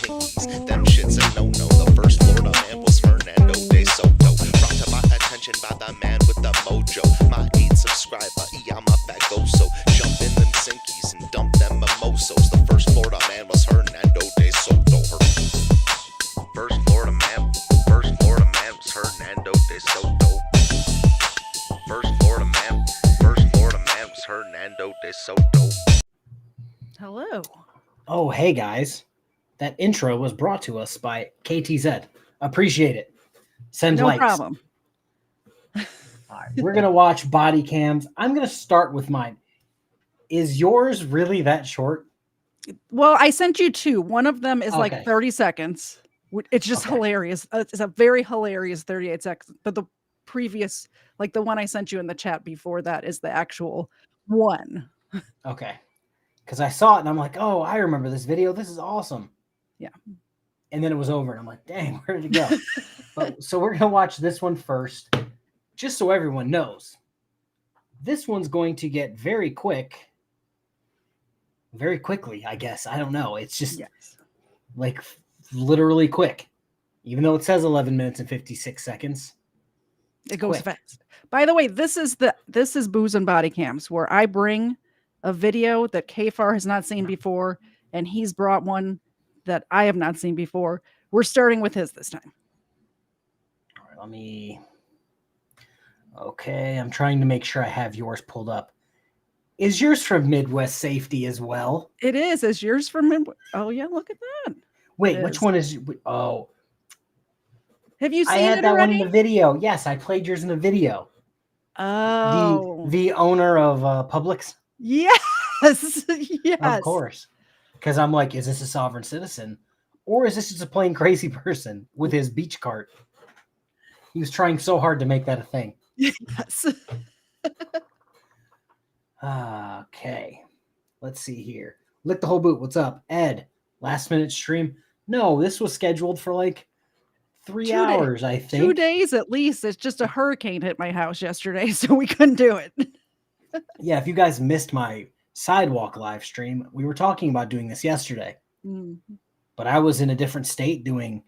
pinkies. Them shit's a no-no. The first Florida man was Fernando de Soto. Brought to my attention by the man with the mojo. My 8 subscriber, I'm a fagoso. Jump in them sinkies and dump them mimosos. The first Florida man was Hernando de Soto. First Florida man was Hernando de Soto. First Florida man was Hernando de Soto. Hello. Oh, hey guys. That intro was brought to us by KTZed. Appreciate it. Send No likes. problem. All right, we're going to watch Bodycams. I'm going to start with mine. Is yours really that short? Well, I sent you 2. One of them is Okay. like 30 seconds. It's just hilarious. It's a very hilarious 38 seconds. But the previous, like the one I sent you in the chat before that, is the actual one. Okay. Because I saw it and I'm like, oh, I remember this video. This is awesome. Yeah. And then it was over and I'm like, dang, where did it go? So we're going to watch this one first, just so everyone knows. This one's going to get very quickly, I guess. I don't know. It's just like literally quick. Even though it says 11 minutes and 56 seconds. It goes fast. By the way, this is Booze and Body Cams, where I bring a video that KFarr has not seen before, and he's brought one that I have not seen before. We're starting with his this time. All right, let me. Okay, I'm trying to make sure I have yours pulled up. Is yours from Midwest Safety as well? It is. Is yours from Midwest? Oh, yeah, look at that. Wait, which one is? Oh. Have you seen I had it that already? one in the video. Yes, I played yours in the video. Oh. The owner of Publix? Yes. Yes. Of course. Because I'm like, is this a sovereign citizen? Or is this just a plain crazy person with his beach cart? He was trying so hard to make that a thing. Yes. Okay. Let's see here. Lick the whole boot. What's up? Ed, last minute stream? No, this was scheduled for like 3 hours, I think. 2 days at least. It's just a hurricane hit my house yesterday, so we couldn't do it. Yeah, if you guys missed my sidewalk live stream, we were talking about doing this yesterday. But I was in a different state doing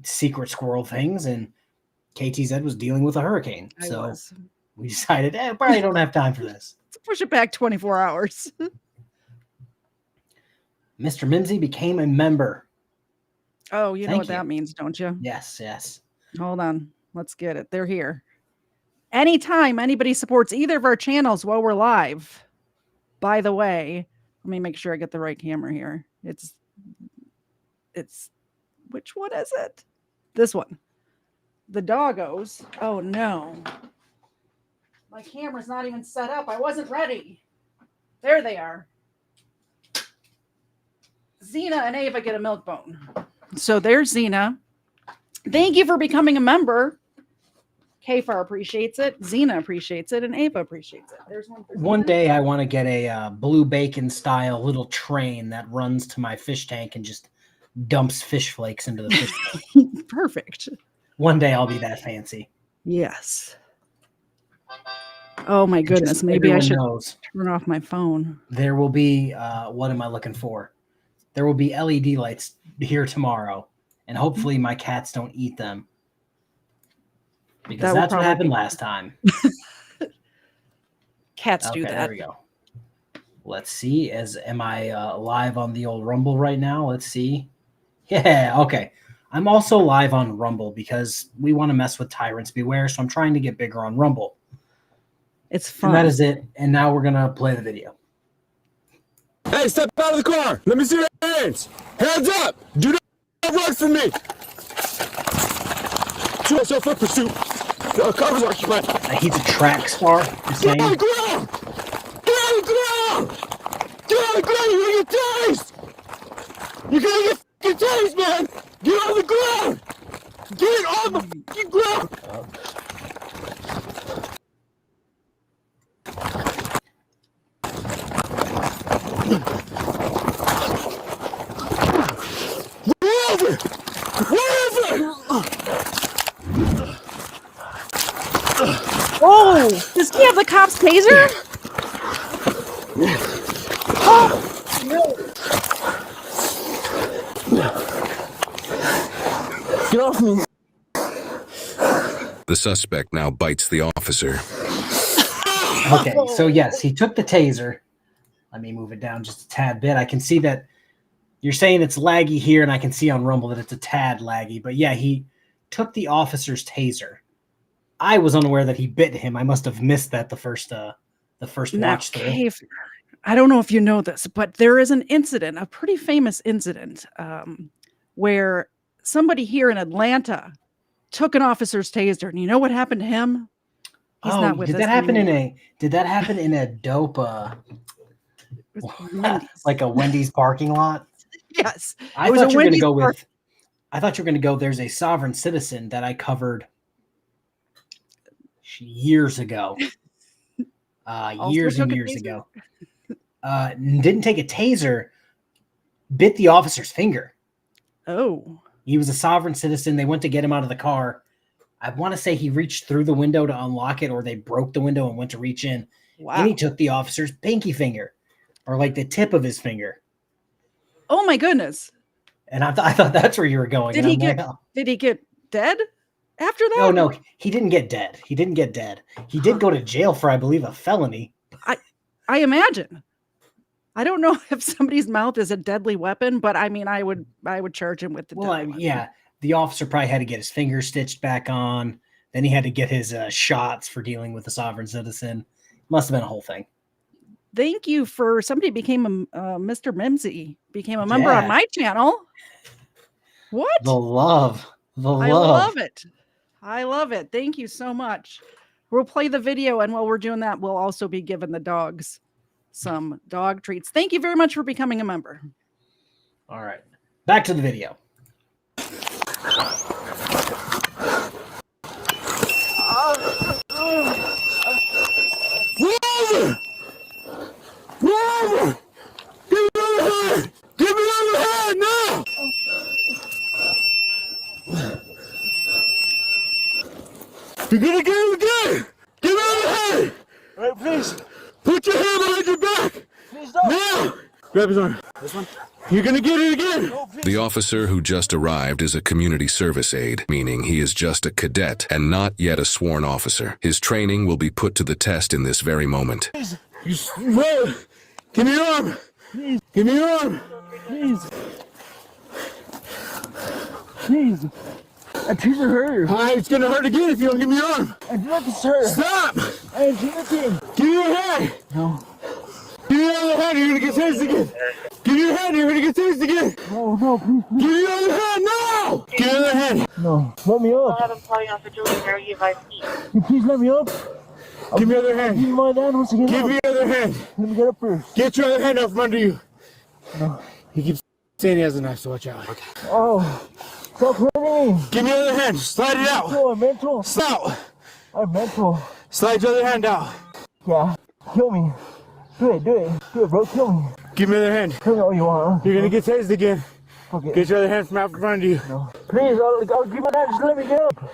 secret squirrel things, and KTZed was dealing with a hurricane. We decided, probably don't have time for this. Let's push it back 24 hours. Mr. Mimsy became a member. Oh, you know what that means, don't you? Yes, yes. Hold on. Let's get it. They're here. Anytime anybody supports either of our channels while we're live, by the way, let me make sure I get the right camera here. It's which one is it? This one. The doggos. Oh no. My camera's not even set up. I wasn't ready. There they are. Xena and Ava get a milk bone. So there's Xena. Thank you for becoming a member. KFarr appreciates it. Xena appreciates it. And Ava appreciates it. There's one. One day I want to get a blue bacon style little train that runs to my fish tank and just dumps fish flakes into the fish tank. Perfect. One day I'll be that fancy. Yes. Oh my goodness. Just Maybe I should turn off my phone. There will be, what am I looking for? There will be LED lights here tomorrow, and hopefully my cats don't eat them. Because that's what happened last time. Cats do that. There we go. Let's see. Am I live on the old Rumble right now? Let's see. Yeah, okay. I'm also live on Rumble because we want to mess with Tyrants Beware, so I'm trying to get bigger on Rumble. It's fun. And that is it. And now we're going to play the video. Hey, step out of the car. Let me see your hands. Hands up. Do not run from me. Shoot yourself for pursuit. Cars are flat. He's a track star. Get on the ground. Get on the ground. Get on the ground. You're going to get tased. You're going to get tased, man. Get on the ground. Get on the fucking ground. Oh, does he have the cop's taser? Oh, no. Get off me. The suspect now bites the officer. Okay, so yes, he took the taser. Let me move it down just a tad bit. I can see that you're saying it's laggy here, and I can see on Rumble that it's a tad laggy. But yeah, he took the officer's taser. I was unaware that he bit him. I must have missed that the first watch through. I don't know if you know this, but there is an incident, a pretty famous incident, where somebody here in Atlanta took an officer's taser, and you know what happened to him? He's not with us anymore. Did that happen in a dope like a Wendy's parking lot? Yes. I thought you were going to go with there's a sovereign citizen that I covered years ago. Years and years ago. Didn't take a taser, bit the officer's finger. Oh. He was a sovereign citizen. They went to get him out of the car. I want to say he reached through the window to unlock it, or they broke the window and went to reach in. Wow. And he took the officer's pinky finger, or like the tip of his finger. Oh my goodness. And I thought that's where you were going. Did he get dead after that? No, he didn't get dead. He didn't get dead. He did go to jail for, I believe, a felony. I imagine. I don't know if somebody's mouth is a deadly weapon, but I mean, I would charge him with the deadly weapon. The officer probably had to get his finger stitched back on. Then he had to get his shots for dealing with a sovereign citizen. Must have been a whole thing. Thank you for somebody became a Mr. Mimsy became a member on my channel. What? The love. I love it. I love it. Thank you so much. We'll play the video, and while we're doing that, we'll also be giving the dogs some dog treats. Thank you very much for becoming a member. All right. Back to the video. Whoever! Give me another hand! Give me another hand now! You're gonna get him again! Give me another hand! All right, please. Put your hand behind your back! Please don't. Now! Grab his arm. This one? You're gonna get it again! No, please. The officer who just arrived is a community service aide, meaning he is just a cadet and not yet a sworn officer. His training will be put to the test in this very moment. Please. Whoa! Give me your arm! Please. Give me your arm! Please. Please. A teaser hurt. It's gonna hurt again if you don't give me your arm! I did not hurt. Stop! I didn't do anything. Give me your hand! No. Give me your other hand, you're gonna get tased again! Give me your hand, you're gonna get tased again! No, please. Give me your other hand now! Give me your other hand! No. Let me up. Have him calling off for Julie Mary Device East. Can you please let me up? Give me your other hand! Give me my hand once again. Give me your other hand! Let me get up first. Get your other hand out from under you! No. He keeps saying he has a knife, so watch out. Okay. Oh. Stop hurting me. Give me your other hand, slide it out! I'm mental. Slide! I'm mental. Slide your other hand out! Yeah. Kill me. Do it, bro. Kill me. Give me your other hand. Tell me all you want, huh? You're gonna get tased again. Okay. Get your other hand from out from under you. No. Please, I'll give my hand. Just let me get up.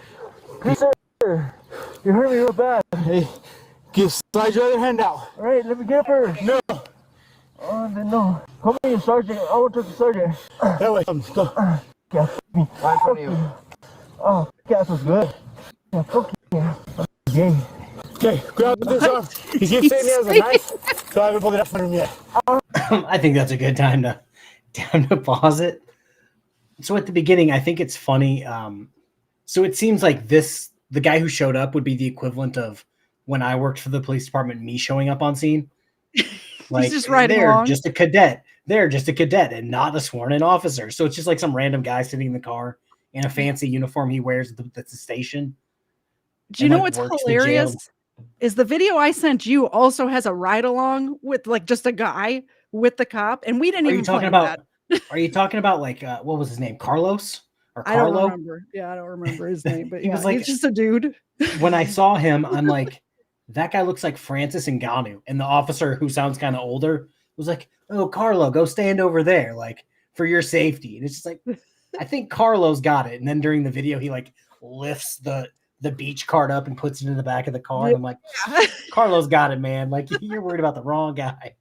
Please, sir. You hurt me real bad. Hey, slide your other hand out. All right, let me get up first. No. No. Come here, Sergeant. I want to talk to Sergeant. That way. Go. Yeah, fuck me. Right in front of you. Oh, gas was good. Yeah, fuck you. Yeah. Okay, grab this off. He keeps saying he has a knife, so I haven't pulled it up from him yet. I think that's a good time to pause it. So at the beginning, I think it's funny. So it seems like the guy who showed up would be the equivalent of when I worked for the police department, me showing up on scene. Like, He's just riding they're along. just a cadet. They're just a cadet and not a sworn-in officer. So it's just like some random guy sitting in the car in a fancy uniform he wears at the station. Do you know what's hilarious? Is the video I sent you also has a ride along with like just a guy with the cop, and we didn't even talk about that. Are you talking about like what was his name? Carlos or I Carlo? don't remember. Yeah, I don't remember his name, but He was like- he's just a dude. When I saw him, I'm like, that guy looks like Francis Ngannou. And the officer, who sounds kind of older, was like, "Oh, Carlo, go stand over there, like for your safety." And it's just like, I think Carlo's got it. And then during the video, he like lifts the beach cart up and puts it in the back of the car. And I'm like, Carlo's got it, man. Like, you're worried about the wrong guy.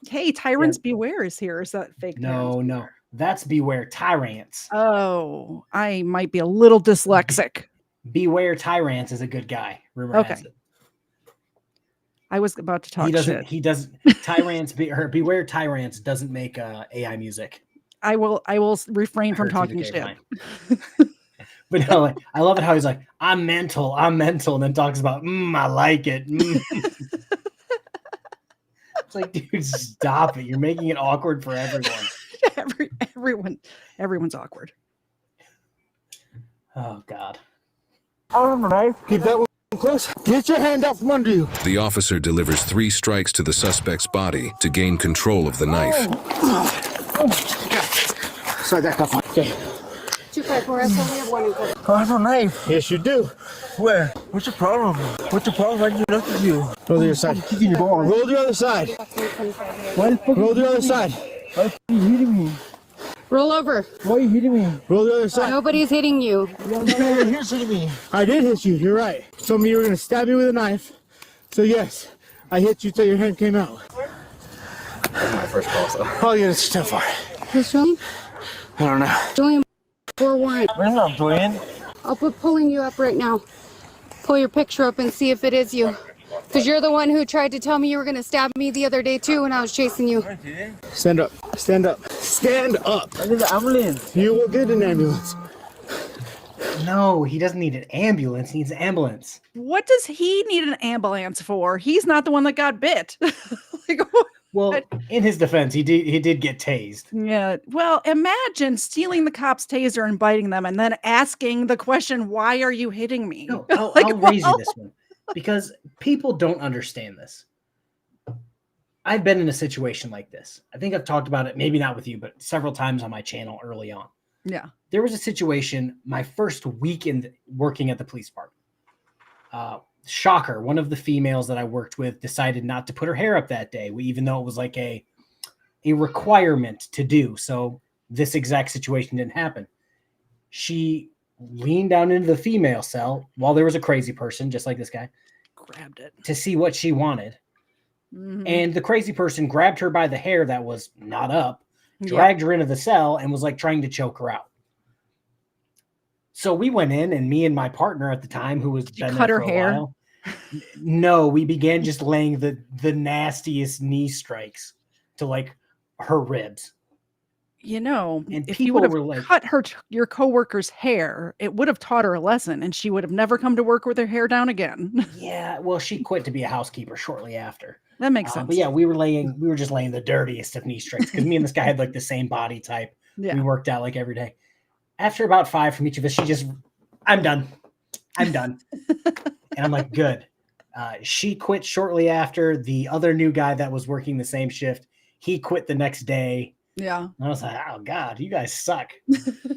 Hey, Tyrants Beware is here. Is that fake? No. That's beware tyrants. Oh, I might be a little dyslexic. Beware tyrants is a good guy. Rumor has it. I was about to talk shit. He doesn't. Tyrants. Beware tyrants doesn't make AI music. I will refrain from talking shit. But no, like, I love it how he's like, I'm mental, and then talks about, I like it. It's like, dude, stop it. You're making it awkward for everyone. Everyone's awkward. Oh God. I don't have a knife. Keep that one close. Get your hand out from under you. The officer delivers 3 strikes to the suspect's body to gain control of the knife. Sorry, that got fine. Okay. 254, I only have 1 in court. I have a knife. Yes, you do. Where? What's your problem? What's your problem? I can do nothing to you. Roll the other side. Kicking your ball. Roll the other side. Roll the other side. Why are you hitting me? Roll over. Why are you hitting me? Roll the other side. Nobody's hitting you. Here's hitting me. I did hit you. You're right. Told me you were going to stab me with a knife. So yes, I hit you till your hand came out. That's my first call, so. Oh yeah, it's too far. Who's Julian? I don't know. Julian, 4 warrant. Where's not Julian? I'll put pulling you up right now. Pull your picture up and see if it is you. Because you're the one who tried to tell me you were going to stab me the other day too when I was chasing you. Stand up. Stand up. Stand up. I need an ambulance. You will get an ambulance. No, he doesn't need an ambulance. He needs an ambulance. What does he need an ambulance for? He's not the one that got bit. Like, well, in his defense, he did get tased. Yeah. Well, imagine stealing the cop's taser and biting them and then asking the question, why are you hitting me? No, I'll raise you this one. Because people don't understand this. I've been in a situation like this. I think I've talked about it, maybe not with you, but several times on my channel early on. Yeah. There was a situation my first week in working at the police department. Shocker, one of the females that I worked with decided not to put her hair up that day, even though it was like a requirement to do. So this exact situation didn't happen. She leaned down into the female cell while there was a crazy person, just like this guy, grabbed it to see what she wanted. Mm-hmm. And the crazy person grabbed her by the hair that was not up, dragged her into the cell, and was like trying to choke her out. So we went in, and me and my partner at the time, who was been cut there her for a hair. while, no, we began just laying the nastiest knee strikes to like her ribs. You know, and if you would have cut your coworker's hair, it would have taught her a lesson, and she would have never come to work with her hair down again. Yeah, well, she quit to be a housekeeper shortly after. That makes sense. But yeah, we were just laying the dirtiest of knee strikes because me and this guy had like the same body type. Yeah. We worked out like every day. After about 5 from each of us, I'm done. And I'm like, good. She quit shortly after. The other new guy that was working the same shift, he quit the next day. Yeah. And I was like, oh God, you guys suck.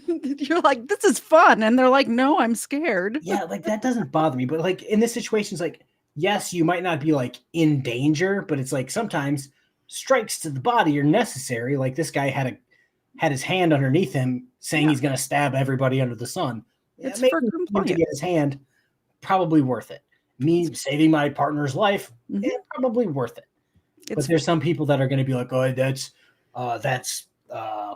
You're like, this is fun. And they're like, no, I'm scared. Yeah, like that doesn't bother me. But like in this situation, it's like, yes, you might not be like in danger, but it's like sometimes strikes to the body are necessary. Like this guy had his hand underneath him saying he's going to stab everybody under the sun. It's for compliance. To get his hand, probably worth it. Me saving my partner's life, probably worth it. But there's some people that are going to be like, oh, that's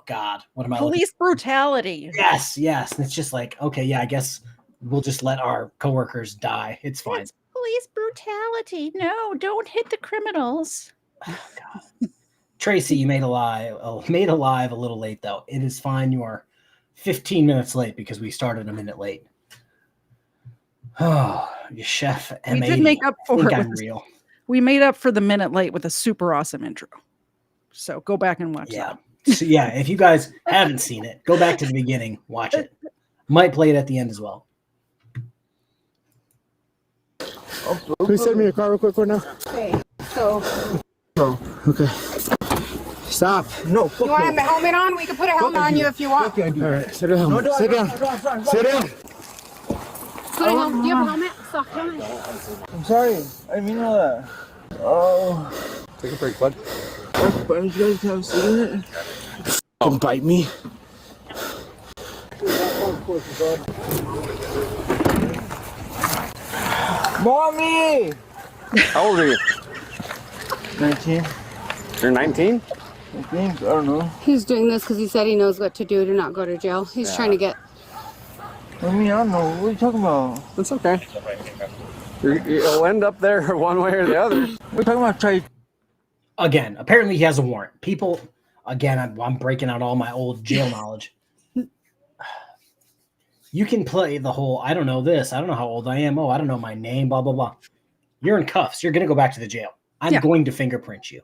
God, what am I? Police brutality. Yes. And it's just like, okay, yeah, I guess we'll just let our coworkers die. It's fine. It's police brutality. No, don't hit the criminals. Oh, God. Tracy, you made alive a little late though. It is fine. You are 15 minutes late because we started a minute late. Oh, you chef. We did make up for it. I'm real. We made up for the minute late with a super awesome intro. So go back and watch that. So, yeah, if you guys haven't seen it, go back to the beginning, watch it. Might play it at the end as well. Can you send me your car real quick for now? Okay, so. Okay. Stop. No. You want a helmet on? We can put a helmet on you if you want. All right, sit down. Sit down. Sit down. Put a helmet. Do you have a helmet? Stop, helmet. I'm sorry. I didn't mean all that. Oh. Take a break, bud. Why don't you guys have a cigarette? Don't bite me. Mommy! How old are you? 19. You're 19? I think, I don't know. He's doing this because he said he knows what to do to not go to jail. He's trying to get... I mean, I don't know. What are you talking about? It's okay. You'll end up there one way or the other. We're talking about try. Again, apparently he has a warrant. People, again, I'm breaking out all my old jail knowledge. You can play the whole, I don't know this. I don't know how old I am. Oh, I don't know my name, blah, blah, blah. You're in cuffs. You're going to go back to the jail. I'm going to fingerprint you.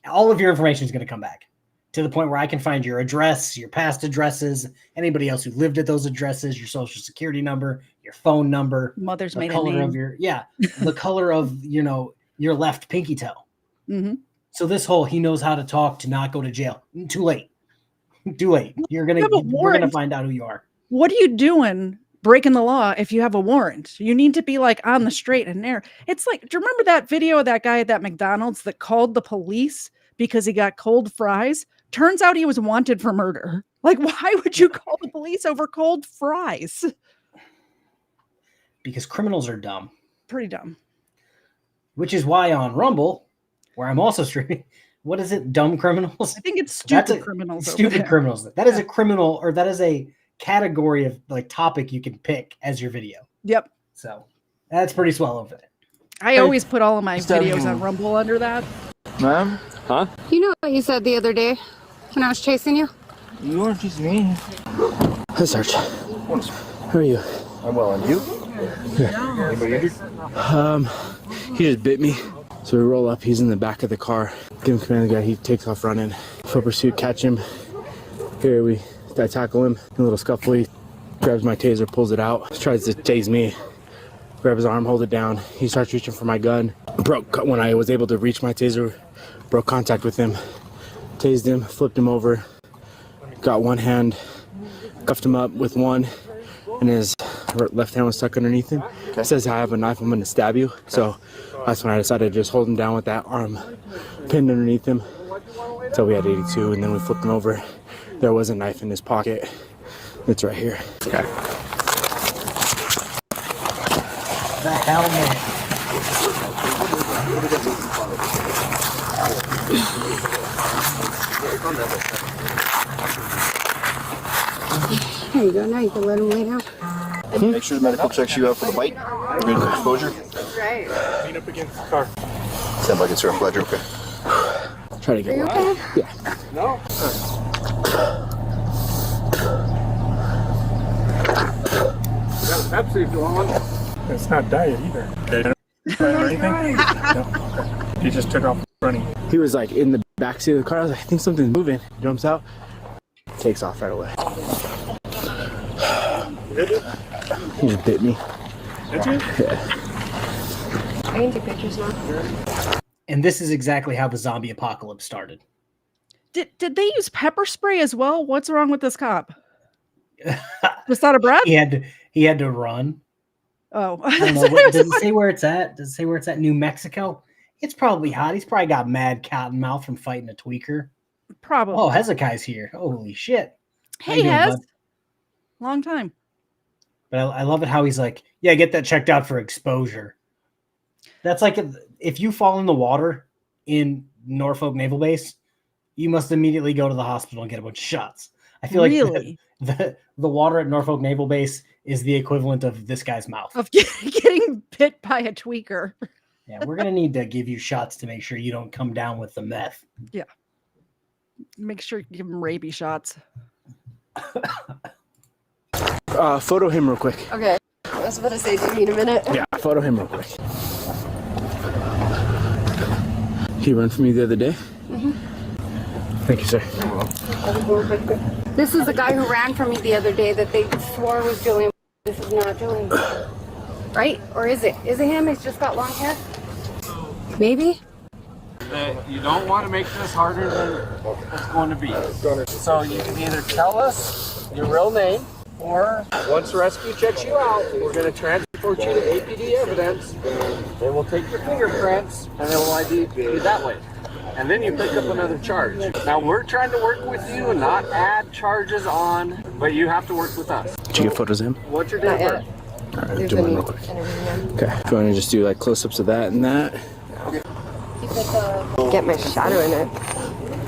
All of your information is going to come back to the point where I can find your address, your past addresses, anybody else who lived at those addresses, your social security number, your phone number, mother's the maiden color name. of your, the color of, your left pinky toe. Mm-hmm. So this whole, he knows how to talk to not go to jail. Too late. Too late. We're gonna find out who you are. What are you doing breaking the law if you have a warrant? You need to be like on the straight and narrow. It's like, do you remember that video of that guy at that McDonald's that called the police because he got cold fries? Turns out he was wanted for murder. Like, why would you call the police over cold fries? Because criminals are dumb. Pretty dumb. Which is why on Rumble, where I'm also streaming, what is it? Dumb criminals? I think it's stupid criminals. Stupid criminals. That is a criminal, or that is a category of like topic you can pick as your video. Yep. So that's pretty swell over there. I always put all of my videos on Rumble under that. Ma'am? Huh? You know what you said the other day when I was chasing you? You weren't chasing me. Hi, Sarge. How are you? I'm well, and you? Yeah. Anybody injured? He just bit me. So we roll up, he's in the back of the car. Give him command of the guy, he takes off running. Full pursuit, catch him. Here I tackle him, a little scuffle. He grabs my taser, pulls it out, tries to tase me. Grab his arm, hold it down. He starts reaching for my gun. When I was able to reach my taser, broke contact with him. Tased him, flipped him over. Got one hand, cuffed him up with one, and his left hand was stuck underneath him. He says, I have a knife, I'm gonna stab you. So that's when I decided to just hold him down with that arm pinned underneath him until we had 82, and then we flipped him over. There was a knife in his pocket. It's right here. Okay. The hell, man. There you go. Now you can let him lay down. Make sure the medical checks you out for the bite. Good exposure. Right. Lean up against the car. Stand by, get sir. I'm glad you're okay. Try to get Are you okay? Yeah. No. Pepsi if you want one. It's not diet either. Or anything? No. Okay. He just took off running. He was like in the backseat of the car. I was like, I think something's moving. He jumps out, takes off right away. He just bit me. Did you? Yeah. I can take pictures now. And this is exactly how the zombie apocalypse started. Did they use pepper spray as well? What's wrong with this cop? Just out of breath? He had to run. Oh, I don't know. Does it say where it's at? Does it say where it's at? New Mexico? It's probably hot. He's probably got mad cotton mouth from fighting a tweaker. Probably. Oh, Hezekiah's here. Holy shit. Hey, Hez. Long time. But I love it how he's like, yeah, get that checked out for exposure. That's like if you fall in the water in Norfolk Naval Base, you must immediately go to the hospital and get a bunch of shots. I feel like the water at Norfolk Naval Base is the equivalent of this guy's mouth. Of getting bit by a tweaker. Yeah, we're going to need to give you shots to make sure you don't come down with the meth. Yeah. Make sure you give him rabies shots. Photo him real quick. Okay. I was about to say, do you need a minute? Yeah, photo him real quick. He ran for me the other day. Mm-hmm. Thank you, sir. This is the guy who ran from me the other day that they swore was Julian. This is not Julian. Right? Or is it? Is it him? He's just got long hair? Maybe? You don't want to make this harder than it's going to be. So you can either tell us your real name, or once rescue checks you out, we're going to transport you to APD evidence. They will take your fingerprints and they will ID you that way. And then you pick up another charge. Now we're trying to work with you and not add charges on, but you have to work with us. Did you get photos of him? What's your date of birth? All right, do one real quick. Okay, if you want to just do like close-ups of that and that. You Get my shadow in it.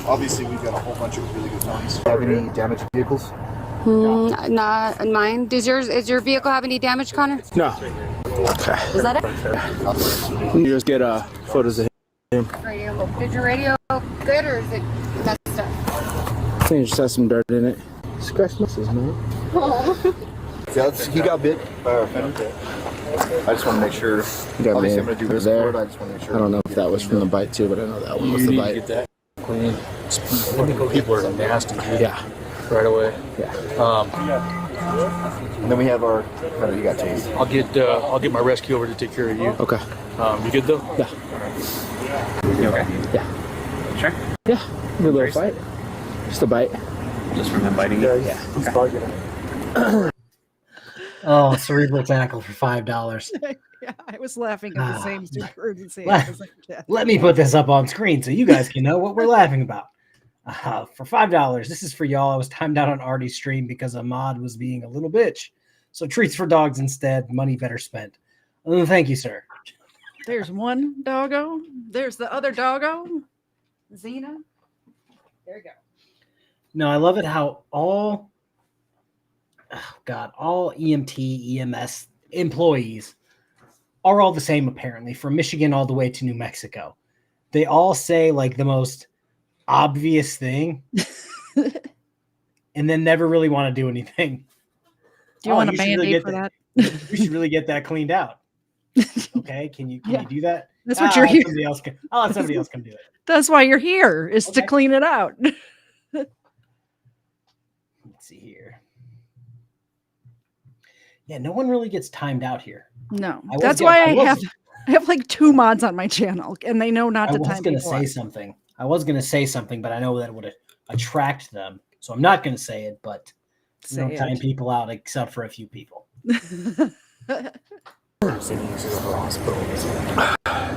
Obviously, we've got a whole bunch of really good ones. Have any damaged vehicles? Not mine. Is your vehicle have any damage, Connor? No. Okay. Is that it? You just get photos of him. Radio. Did your radio good or is it messed up? I think it just has some dirt in it. Scratch misses, man. Oh. Yeah, he got bit by our fender. I just want to make sure. Obviously, I'm going to do this for it. I just want to make sure. I don't know if that was from the bite too, but I know that one was the bite. Get that clean. People are nasty. Dude. Yeah. Right away. Yeah. And then we have our. No, you got tased. I'll get my rescue over to take care of you. Okay. You good though? Yeah. You okay? Yeah. Sure. Yeah. Good little fight. Just a bite. Just from him biting you? Yeah. Okay. Oh, cerebral tackle for $5. Yeah, I was laughing at the same urgency. Let me put this up on screen so you guys can know what we're laughing about. For $5, this is for y'all. I was timed out on Artie's stream because Ahmad was being a little bitch. So treats for dogs instead. Money better spent. Thank you, sir. There's one doggo. There's the other doggo. Xena. There you go. No, I love it how all EMT, EMS employees are all the same, apparently, from Michigan all the way to New Mexico. They all say like the most obvious thing and then never really want to do anything. Do you want a Band-Aid for that? You should really get that cleaned out. Okay, can you do that? That's what you're here. I'll let somebody else come do it. That's why you're here, is to clean it out. Let's see here. Yeah, no one really gets timed out here. No, that's why I have like 2 mods on my channel, and they know not to time. I was going to say something. But I know that would attract them, so I'm not going to say it. But we don't time people out except for a few people.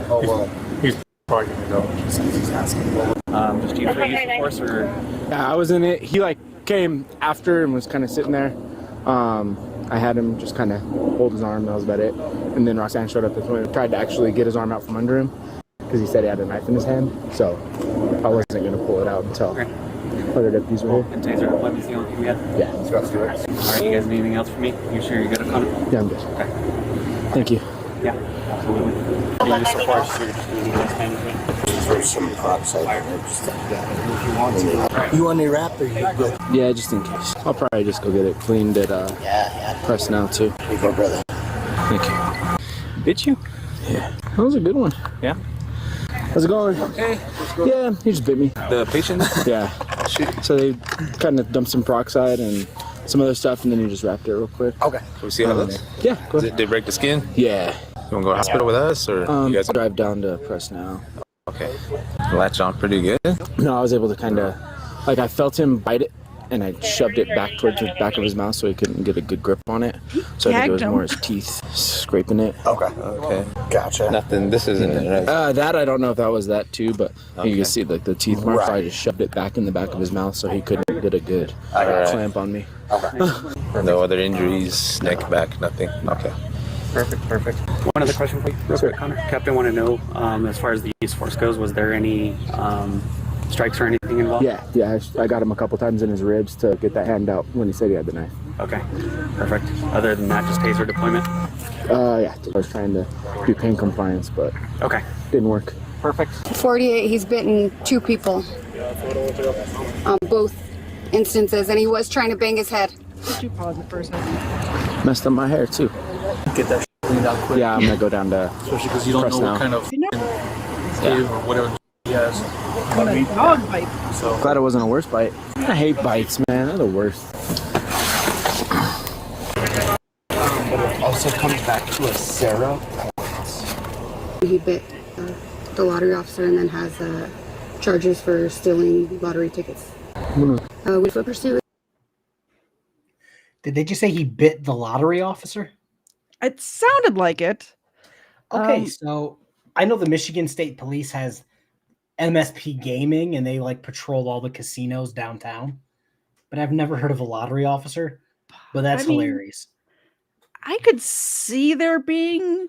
Oh well, he's probably going to go. He's asking. Just you for use of force, or? Yeah, I was in it. He like came after and was kind of sitting there. I had him just kind of hold his arm. That was about it. And then Roxanne showed up and tried to actually get his arm out from under him because he said he had a knife in his hand. So I wasn't going to pull it out until other deputies were here. And Taser deployment's the only thing we had? Yeah. Let's do it. All right, you guys need anything else from me? You sure you're good at Connor? Yeah, I'm good. Okay. Thank you. Yeah, absolutely. What do you do so far? So you're just going to need this kind of thing? For some proxy. You want any wrap or you good? Yeah, just in case. I'll probably just go get it cleaned at Press Now too. Here you go, brother. Thank you. Did you? Yeah. That was a good one. Yeah. How's it going? Okay. Yeah, he just bit me. The patient? Yeah. So they kind of dumped some peroxide and some other stuff, and then he just wrapped it real quick. Okay. Can we see how it looks? Yeah, go ahead. Did they break the skin? Yeah. You want to go to the hospital with us, or you guys? I'll drive down to Press Now. Okay. Latch on pretty good. No, I was able to kind of, like, I felt him bite it, and I shoved it back towards the back of his mouth so he couldn't get a good grip on it. So I think it was more his teeth scraping it. Okay. Okay. Gotcha. Nothing. This isn't it, right? That I don't know if that was that too, but you can see like the teeth marks. I just shoved it back in the back of his mouth so he couldn't get a good clamp on me. Okay. No other injuries, neck, back, nothing. Okay. Perfect. One other question for you, real quick, Connor. Captain, want to know, as far as the use of force goes, was there any strikes or anything involved? Yeah. I got him a couple times in his ribs to get that hand out when he said he had the knife. Okay, perfect. Other than that, just Taser deployment? Yeah. I was trying to do pain compliance, but didn't work. Perfect. 48, he's bitten 2 people on both instances, and he was trying to bang his head. Could you pause it for a second? Messed up my hair too. Get that cleaned out quick. Yeah, I'm gonna go down to especially because you don't know what kind of or whatever he has. Dog bite. So glad it wasn't a worse bite. I hate bites, man. They're the worst. But it also comes back to a Sarah. He bit the lottery officer and then has charges for stealing lottery tickets. We foot pursuit. Did they just say he bit the lottery officer? It sounded like it. Okay, so I know the Michigan State Police has MSP Gaming and they like patrol all the casinos downtown, but I've never heard of a lottery officer. But that's hilarious. I could see there being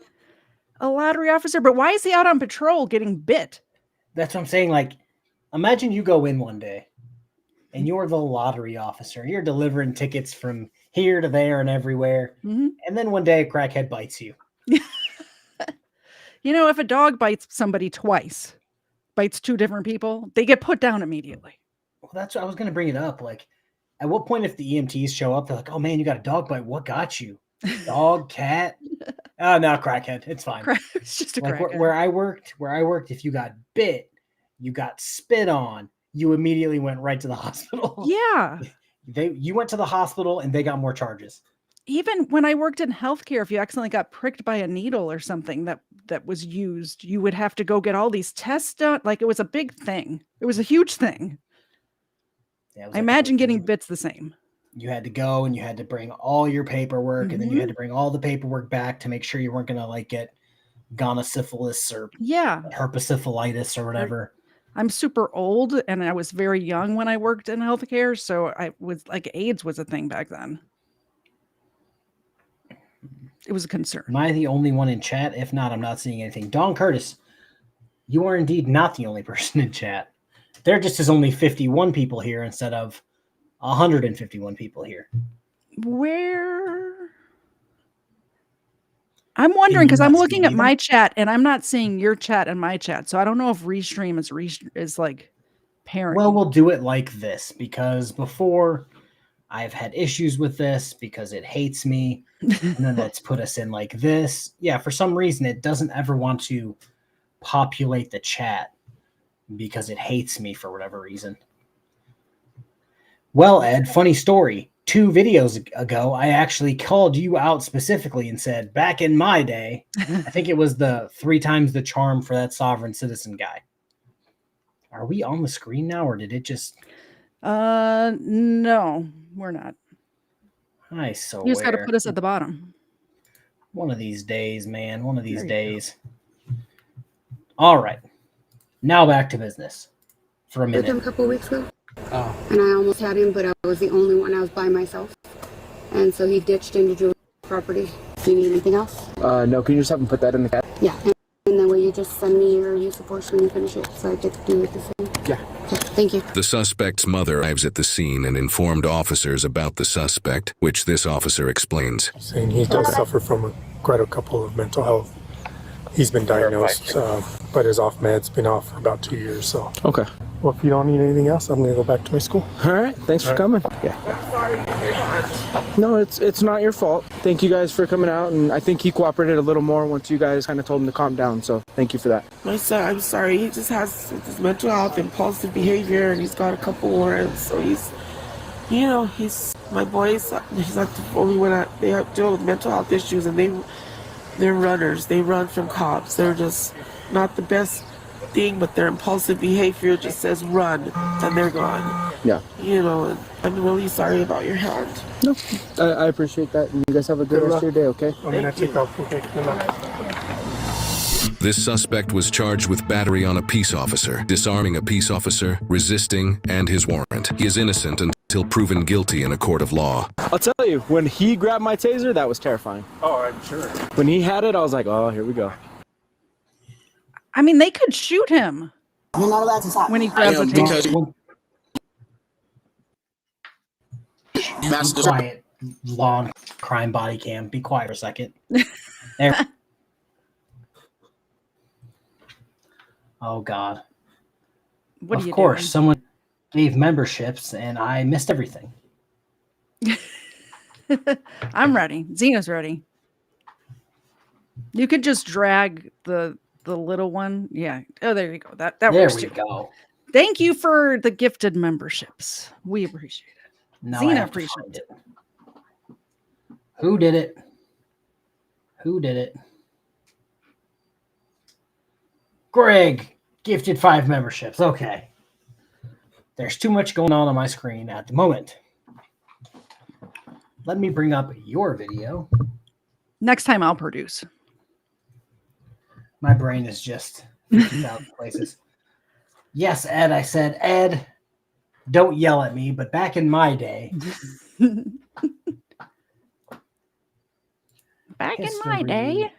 a lottery officer, but why is he out on patrol getting bit? That's what I'm saying. Like, imagine you go in one day and you're the lottery officer. You're delivering tickets from here to there and everywhere. Mm-hmm. And then one day a crackhead bites you. You know, if a dog bites somebody twice, bites two different people, they get put down immediately. Well, that's what I was going to bring it up. Like, at what point if the EMTs show up, they're like, oh man, you got a dog bite. What got you? Dog, cat? Oh, no, crackhead. It's fine. It's just a like crackhead. where I worked, if you got bit, you got spit on, you immediately went right to the hospital. Yeah. You went to the hospital and they got more charges. Even when I worked in healthcare, if you accidentally got pricked by a needle or something that was used, you would have to go get all these tests done. Like, it was a big thing. It was a huge thing. Yeah, I imagine getting bit's the same. You had to go and you had to bring all your paperwork, and then you had to bring all the paperwork back to make sure you weren't going to like get gonosyphilis or herpessyphilitis or whatever. I'm super old and I was very young when I worked in healthcare. So I was like, AIDS was a thing back then. It was a concern. Am I the only one in chat? If not, I'm not seeing anything. Don Curtis, you are indeed not the only person in chat. There just is only 51 people here instead of 151 people here. Where? I'm wondering because I'm looking at my chat and I'm not seeing your chat and my chat. So I don't know if Restream is like parent. Well, we'll do it like this because before I've had issues with this because it hates me. And then let's put us in like this. Yeah, for some reason, it doesn't ever want to populate the chat because it hates me for whatever reason. Well, Ed, funny story. 2 videos ago, I actually called you out specifically and said, back in my day, I think it was the 3 times the charm for that sovereign citizen guy. Are we on the screen now, or did it just... No, we're not. I so You just got to put us at the bottom. One of these days, man. One of these days. All right. Now back to business for a minute. With him a couple weeks ago. Oh. And I almost had him, but I was the only one. I was by myself. And so he ditched into Julie's property. Do you need anything else? No, can you just have him put that in the cat? Yeah. And then will you just send me your use of force when you finish it so I get to do it the same? Yeah. Okay, thank you. The suspect's mother arrives at the scene and informed officers about the suspect, which this officer explains. Saying he does suffer from quite a couple of mental health. He's been diagnosed, but is off meds, been off for about 2 years. So okay. Well, if you don't need anything else, I'm gonna go back to my school. All right. Thanks for coming. Yeah. No, it's not your fault. Thank you guys for coming out, and I think he cooperated a little more once you guys kind of told him to calm down. So thank you for that. My son, I'm sorry. He just has this mental health, impulsive behavior, and he's got a couple warrants. So he's my boys. He's not the only one. They have deal with mental health issues, and they're runners. They run from cops. They're just not the best thing, but their impulsive behavior just says run, and they're gone. Yeah. And I'm really sorry about your hand. No, I appreciate that. And you guys have a good rest of your day, okay? I'm gonna take off. Okay, good luck. This suspect was charged with battery on a peace officer, disarming a peace officer, resisting, and his warrant. He is innocent until proven guilty in a court of law. I'll tell you, when he grabbed my taser, that was terrifying. Oh, I'm sure. When he had it, I was like, oh, here we go. I mean, they could shoot him. You're not allowed to stop. When he grabs the taser. Quiet, law crime body cam. Be quiet for a second. There. Oh God. What of course, someone gave memberships and I missed everything. I'm ready. Xena's ready. You could just drag the little one. Yeah. Oh, there you go. That there works we too. go. Thank you for the gifted memberships. We appreciate it. Now Xena appreciates it. Who did it? Who did it? Greg gifted 5 memberships. Okay. There's too much going on my screen at the moment. Let me bring up your video. Next time I'll produce. My brain is just 50,000 places. Yes, Ed, I said, Ed, don't yell at me, but back in my day. Back in my day.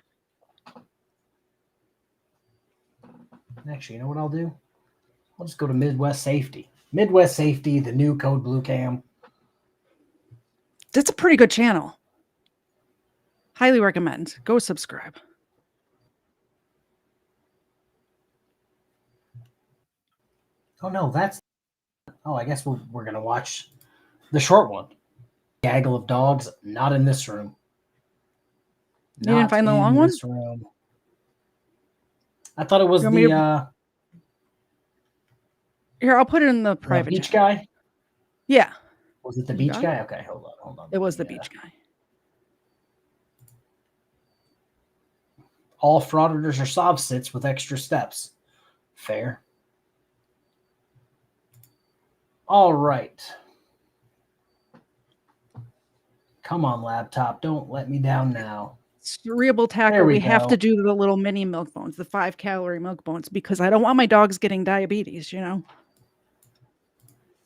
Actually, you know what I'll do? I'll just go to Midwest Safety. Midwest Safety, the new Code Blue Cam. That's a pretty good channel. Highly recommend. Go subscribe. Oh no, that's. Oh, I guess we're gonna watch the short one. Gaggle of dogs. Not in this room. You didn't find the long one? Room. I thought it was the. Here, I'll put it in the private. Beach guy. Yeah. Was it the beach guy? Okay, hold on. It was the beach guy. All frauditors are soft sits with extra steps. Fair. All right. Come on, laptop. Don't let me down now. Cerebral tackle. We have to do the little mini milk bones, the 5-calorie milk bones, because I don't want my dogs getting diabetes, you know?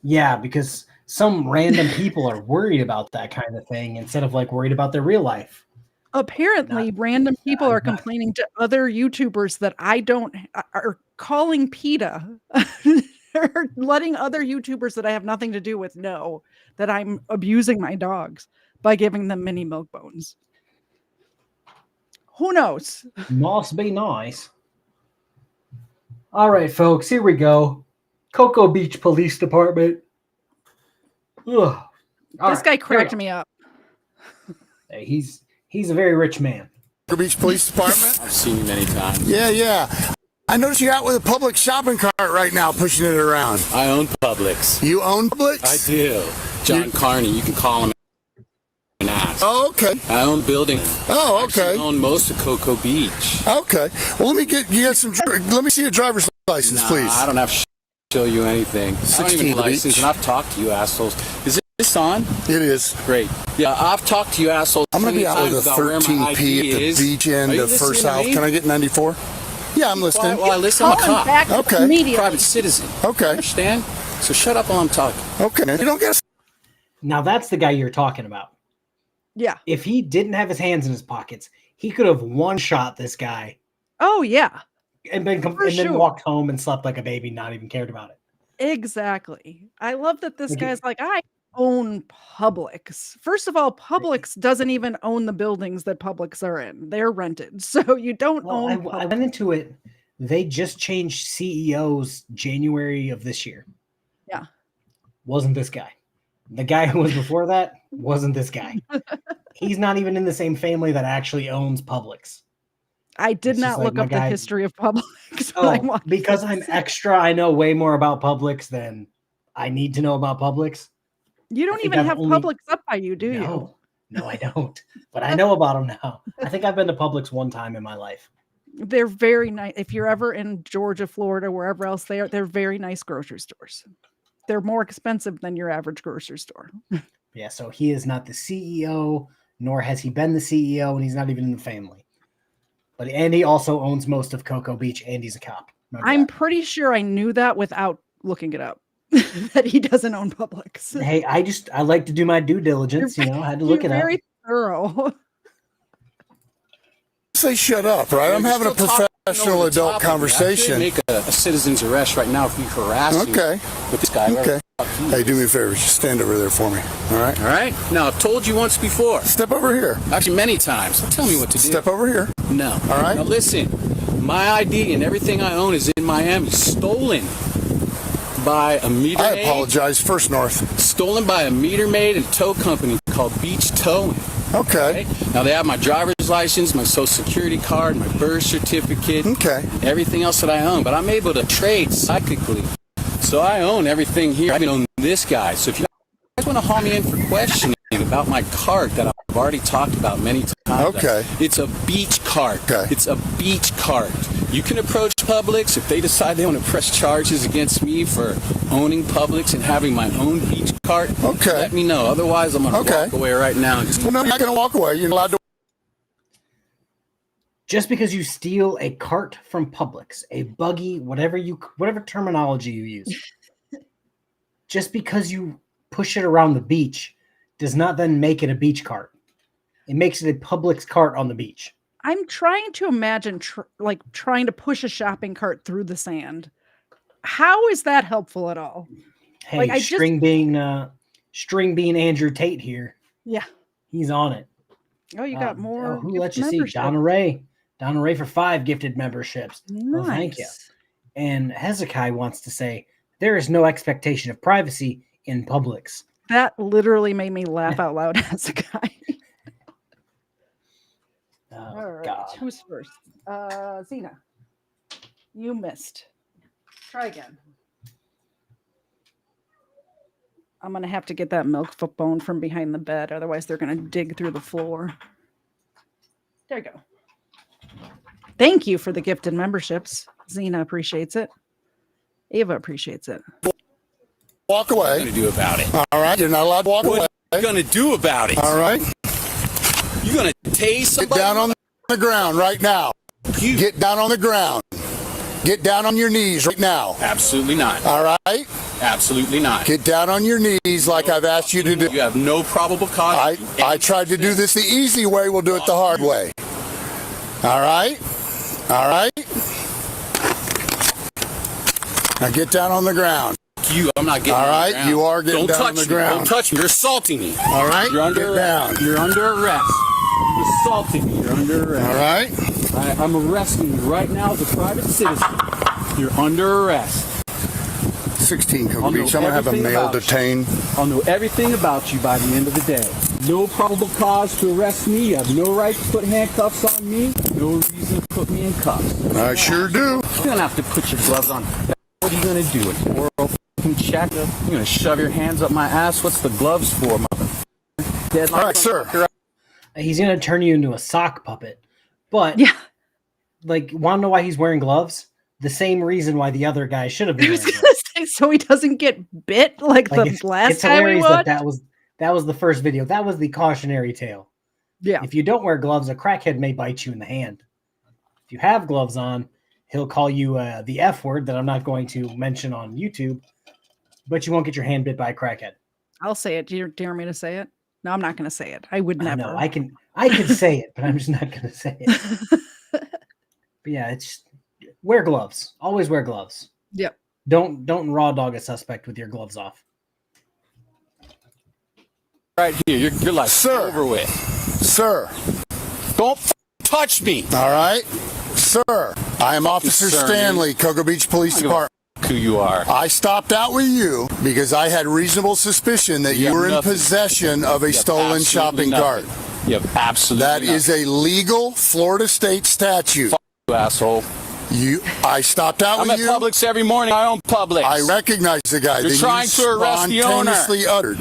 Yeah, because some random people are worried about that kind of thing instead of like worried about their real life. Apparently, random people are complaining to other YouTubers that are calling PETA, or letting other YouTubers that I have nothing to do with know that I'm abusing my dogs by giving them mini milk bones. Who knows? Must be nice. All right, folks, here we go. Cocoa Beach Police Department. Ugh. This guy cracked me up. Hey, he's a very rich man. Cocoa Beach Police Department. I've seen you many times. Yeah. I noticed you're out with a Publix shopping cart right now, pushing it around. I own Publix. You own Publix? I do. John Carney, you can call him and ask. Oh, okay. I own building. Oh, okay. I own most of Cocoa Beach. Okay. Well, let me see your driver's license, please. I don't have to show you anything. I don't even have a license, and I've talked to you assholes. Is this on? It is. Great. Yeah, I've talked to you assholes. I'm going to be out with a 13P at the beach end of First South. Can I get 94? Yeah, I'm listening. Well, I listen. I'm a cop. Okay. Private citizen. Okay. Understand? So shut up while I'm talking. Okay. You don't get. Now that's the guy you're talking about. Yeah. If he didn't have his hands in his pockets, he could have one-shot this guy. Oh yeah. And then walked home and slept like a baby, not even cared about it. Exactly. I love that this guy's like, I own Publix. First of all, Publix doesn't even own the buildings that Publix are in. They're rented. So you don't own I went into it. They just changed CEOs January of this year. Yeah. Wasn't this guy. The guy who was before that wasn't this guy. He's not even in the same family that actually owns Publix. I did not look up the history of Publix. Because I'm extra, I know way more about Publix than I need to know about Publix. You don't even have Publix up by you, do you? No, I don't. But I know about them now. I think I've been to Publix one time in my life. They're very nice. If you're ever in Georgia, Florida, wherever else they are, they're very nice grocery stores. They're more expensive than your average grocery store. Yeah, so he is not the CEO, nor has he been the CEO, and he's not even in the family. But he also owns most of Cocoa Beach, and he's a cop. I'm pretty sure I knew that without looking it up. That he doesn't own Publix. Hey, I like to do my due diligence. I had to look it up. Very thorough. Say shut up, right? I'm having a professional adult conversation. I make a citizen's arrest right now if you harass me with this guy. Okay. Hey, do me a favor. Just stand over there for me. All right? All right. Now, I've told you once before. Step over here. Actually, many times. Tell me what to do. Step over here. No. All right? Now, listen. My ID and everything I own is in Miami. Stolen by a meter maid. I apologize. First North. Stolen by a meter maid and tow company called Beach Towing. Okay. Now, they have my driver's license, my social security card, my birth certificate. Okay. Everything else that I own. But I'm able to trade psychically. So I own everything here. I even own this guy. So if you guys want to haul me in for questioning about my cart that I've already talked about many times. Okay. It's a beach cart. Okay. It's a beach cart. You can approach Publix if they decide they want to press charges against me for owning Publix and having my own beach cart. Okay. Let me know. Otherwise, I'm going to walk away right now. Well, no, you're not going to walk away. You're allowed to. Just because you steal a cart from Publix, a buggy, whatever terminology you use, just because you push it around the beach does not then make it a beach cart. It makes it a Publix cart on the beach. I'm trying to imagine trying to push a shopping cart through the sand. how is that helpful at all? Hey, Like, I string being Andrew Tate here. Yeah. He's on it. Oh, you got more. Who gift let you see? membership. Donna Ray for 5 gifted memberships. Nice. Well, thank you. And Hezekiah wants to say there is no expectation of privacy in Publix. That literally made me laugh out loud as a guy. All right. God. Who's first? Zena. You missed. Try again. I'm going to have to get that milk foot bone from behind the bed. Otherwise, they're going to dig through the floor. There you go. Thank you for the gifted memberships. Zena appreciates it. Ava appreciates it. Walk away. What are you going to do about it? All right, you're not allowed to walk away. What are you going to do about it? All right. You going to tase somebody? Get down on the ground right now. Get down on the ground. Get down on your knees right now. Absolutely not. All right? Absolutely not. Get down on your knees like I've asked you to do. You have no probable cause. I tried to do this the easy way. We'll do it the hard way. All right? All right? Now get down on the ground. I'm not getting all right, on the ground. you are getting Don't down on touch the ground. Don't touch me. You're assaulting me. All right, you're under arrest. You're under arrest. You're assaulting me. You're under arrest. All right. I'm arresting you right now as a private citizen. You're under arrest. 16 Cocoa Beach. I'm gonna have a male detained. I'll know everything about you by the end of the day. No probable cause to arrest me. You have no right to put handcuffs on me. No reason to put me in cuffs. I sure do. You're gonna have to put your gloves on. What are you gonna do? It's oral check. You're gonna shove your hands up my ass. What's the gloves for, mother? All right, sir. He's gonna turn you into a sock puppet. But yeah, like, want to know why he's wearing gloves? The same reason why the other guy should have been wearing gloves. So he doesn't get bit like the last time we watched. That was the first video. That was the cautionary tale. Yeah. If you don't wear gloves, a crackhead may bite you in the hand. If you have gloves on, he'll call you the F word that I'm not going to mention on YouTube, but you won't get your hand bit by a crackhead. I'll say it. Do you dare me to say it? No, I'm not going to say it. I would never. No, I can say it, but I'm just not going to say it. But yeah, it's wear gloves. Always wear gloves. Yep. Don't raw dog a suspect with your gloves off. Right here, your life's over with. Sir. Don't touch me. All right. Sir, I am Officer Stanley, Cocoa Beach Police Department. Who you are. I stopped out with you because I had reasonable suspicion that you were in possession of a stolen shopping cart. You have absolutely That is a legal Florida state statute. Fuck you, asshole. I stopped out with you. I'm at Publix every morning. I own Publix. I recognize the guy. You're trying to arrest the owner. Spontaneously uttered.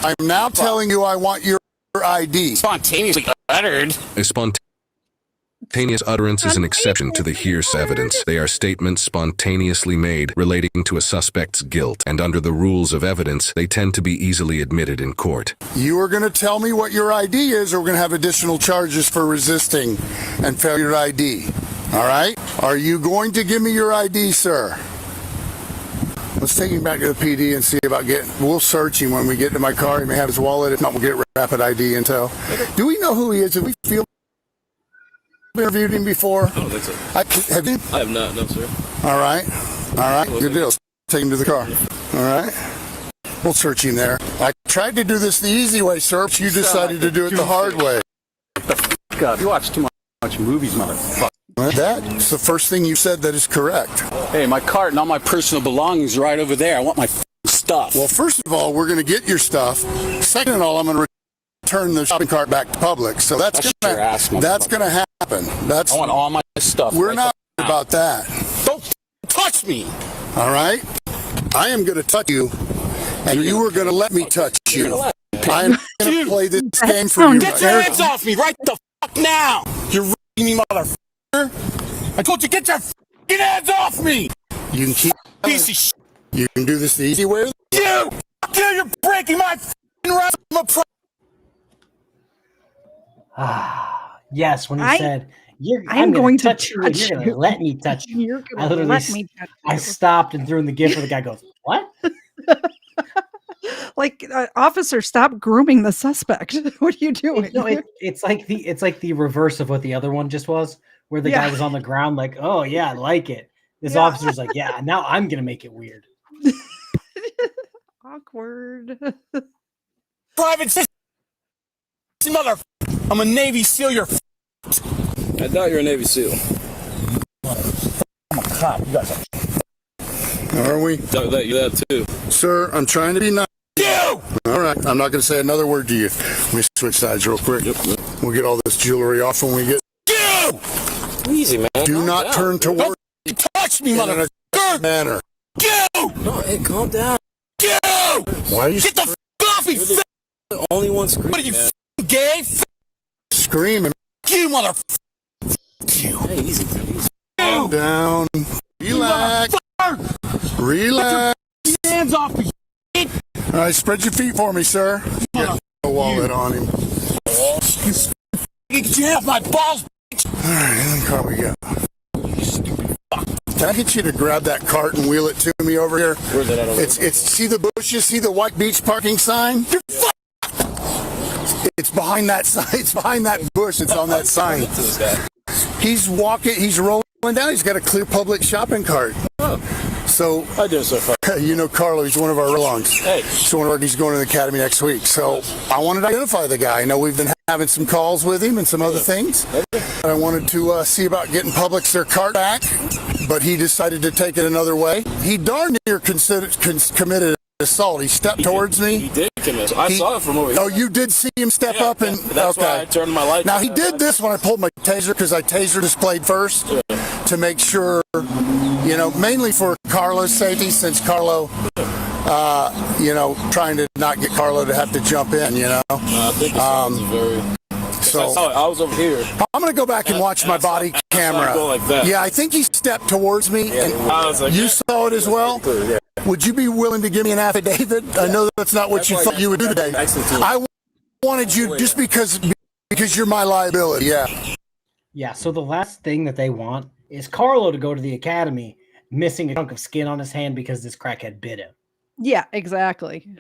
I'm now telling you I want your ID. Spontaneously uttered? A spontaneous utterance is an exception to the hearsay evidence. They are statements spontaneously made relating to a suspect's guilt, and under the rules of evidence, they tend to be easily admitted in court. You are going to tell me what your ID is, or we're going to have additional charges for resisting and failure to ID. All right? Are you going to give me your ID, sir? Let's take him back to the PD and see about we'll search him when we get to my car. He may have his wallet. If not, we'll get rapid ID intel. Do we know who he is? Do we feel interviewed him before? I don't think so. Have you? I have not, no, sir. All right. Good deal. Take him to the car. All right. We'll search him there. I tried to do this the easy way, sir, but you decided to do it the hard way. God, you watch too much movies, motherfucker. That's the first thing you said that is correct. Hey, my cart and all my personal belongings are right over there. I want my stuff. Well, first of all, we're going to get your stuff. Second of all, I'm going to return the shopping cart back to Publix. So that's going to happen. I want all my stuff. We're not about that. Don't touch me. All right? I am going to touch you, and you are going to let me touch you. I am going to play this game for you. Get your hands off me right the fuck now. You're me, motherfucker. I told you, get your fucking hands off me! You can keep... Piece of shit. You can do this the easy way. You're breaking my fucking right. Yes, when he said, I'm going to touch you, and you're going to let me touch you. You're going to let me touch you. I stopped and threw in the gift, and the guy goes, what? Like, officer, stop grooming the suspect. What are you doing? No, it's like the reverse of what the other one just was, where the guy was on the ground like, oh yeah, I like it. This officer's like, yeah, now I'm going to make it weird. Awkward. Private citizen, mother. I'm a Navy SEAL. You're. I thought you were a Navy SEAL. I'm a cop. You guys Are we? Thought that you that too. Sir, I'm trying to be nice. You! All right, I'm not going to say another word to you. Let me switch sides real quick. Yep. We'll get all this jewelry off when we get. You! Easy, man. Do not turn toward. Don't touch me, mother. Manner. You! No, hey, calm down. You! Why are you? Get the f off me, f. The only one screaming. What are you, f gay? F Screaming. you, mother. You. Hey, easy. Calm down. Relax. Relax. Get your hands off me. All right, spread your feet for me, sir. Get a wallet on him. Get your hands off my balls. All right, how many car we got? Can I get you to grab that cart and wheel it to me over here? Where's that at? It's see the bushes, see the white beach parking sign? You're It's behind that sign. It's behind that bush. It's on that sign. He's walking. He's rolling down. He's got a clear public shopping cart. Oh. So I do so far. You know Carlo. He's one of our ride-alongs. Hey. So he's going to the academy next week. So I wanted to identify the guy. I know we've been having some calls with him and some other things. I wanted to see about getting Publix their cart back, but he decided to take it another way. He darn near committed assault. He stepped towards me. He did commit. I saw it from over here. Oh, you did see him step up and that's why I turned my lights. Now he did this when I pulled my taser because I taser displayed first to make sure, mainly for Carlo's safety, since Carlo, trying to not get Carlo to have to jump in, I think very. So I was over here. I'm going to go back and watch my body camera. Like that. Yeah, I think he stepped towards me. Yeah, and I was like, you saw it as well? Yeah. Would you be willing to give me an affidavit? I know that's not what you thought you would do today. I wanted you just because you're my liability. Yeah. Yeah, so the last thing that they want is Carlo to go to the academy missing a chunk of skin on his hand because this crackhead bit him. Yeah, exactly.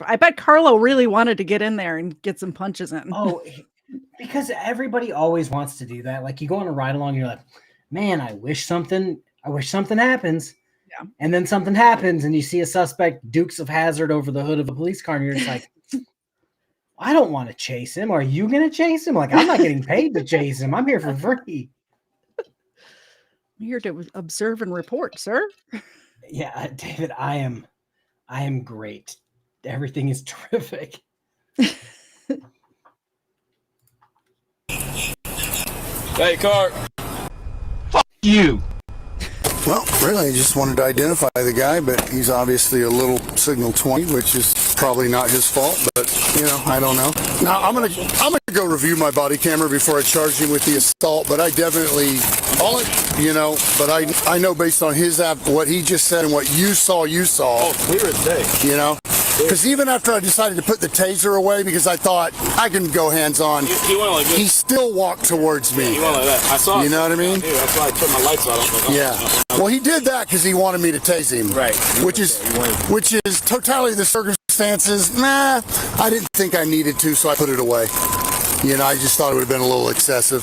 I bet Carlo really wanted to get in there and get some punches in. Oh, because everybody always wants to do that. Like you go on a ride along and you're like, man, I wish something happens. Yeah. And then something happens and you see a suspect Dukes of Hazzard over the hood of a police car and you're just like, I don't want to chase him. Are you going to chase him? Like, I'm not getting paid to chase him. I'm here for free. I'm here to observe and report, sir. Yeah, David, I am great. Everything is terrific. Hey, Car. Fuck you. Well, really, I just wanted to identify the guy, but he's obviously a little signal 20, which is probably not his fault, but, I don't know. Now, I'm gonna go review my body camera before I charge him with the assault, but I definitely, but I know based on what he just said and what you saw. Oh, clear as day. Because even after I decided to put the taser away because I thought I can go hands-on, he went like this. He still walked towards me. Yeah, he went like that. I saw it. You know what I mean? Yeah, that's why I turned my lights on. Yeah. Well, he did that because he wanted me to tase him. Right. Which is totality the circumstances. Nah, I didn't think I needed to, so I put it away. I just thought it would have been a little excessive.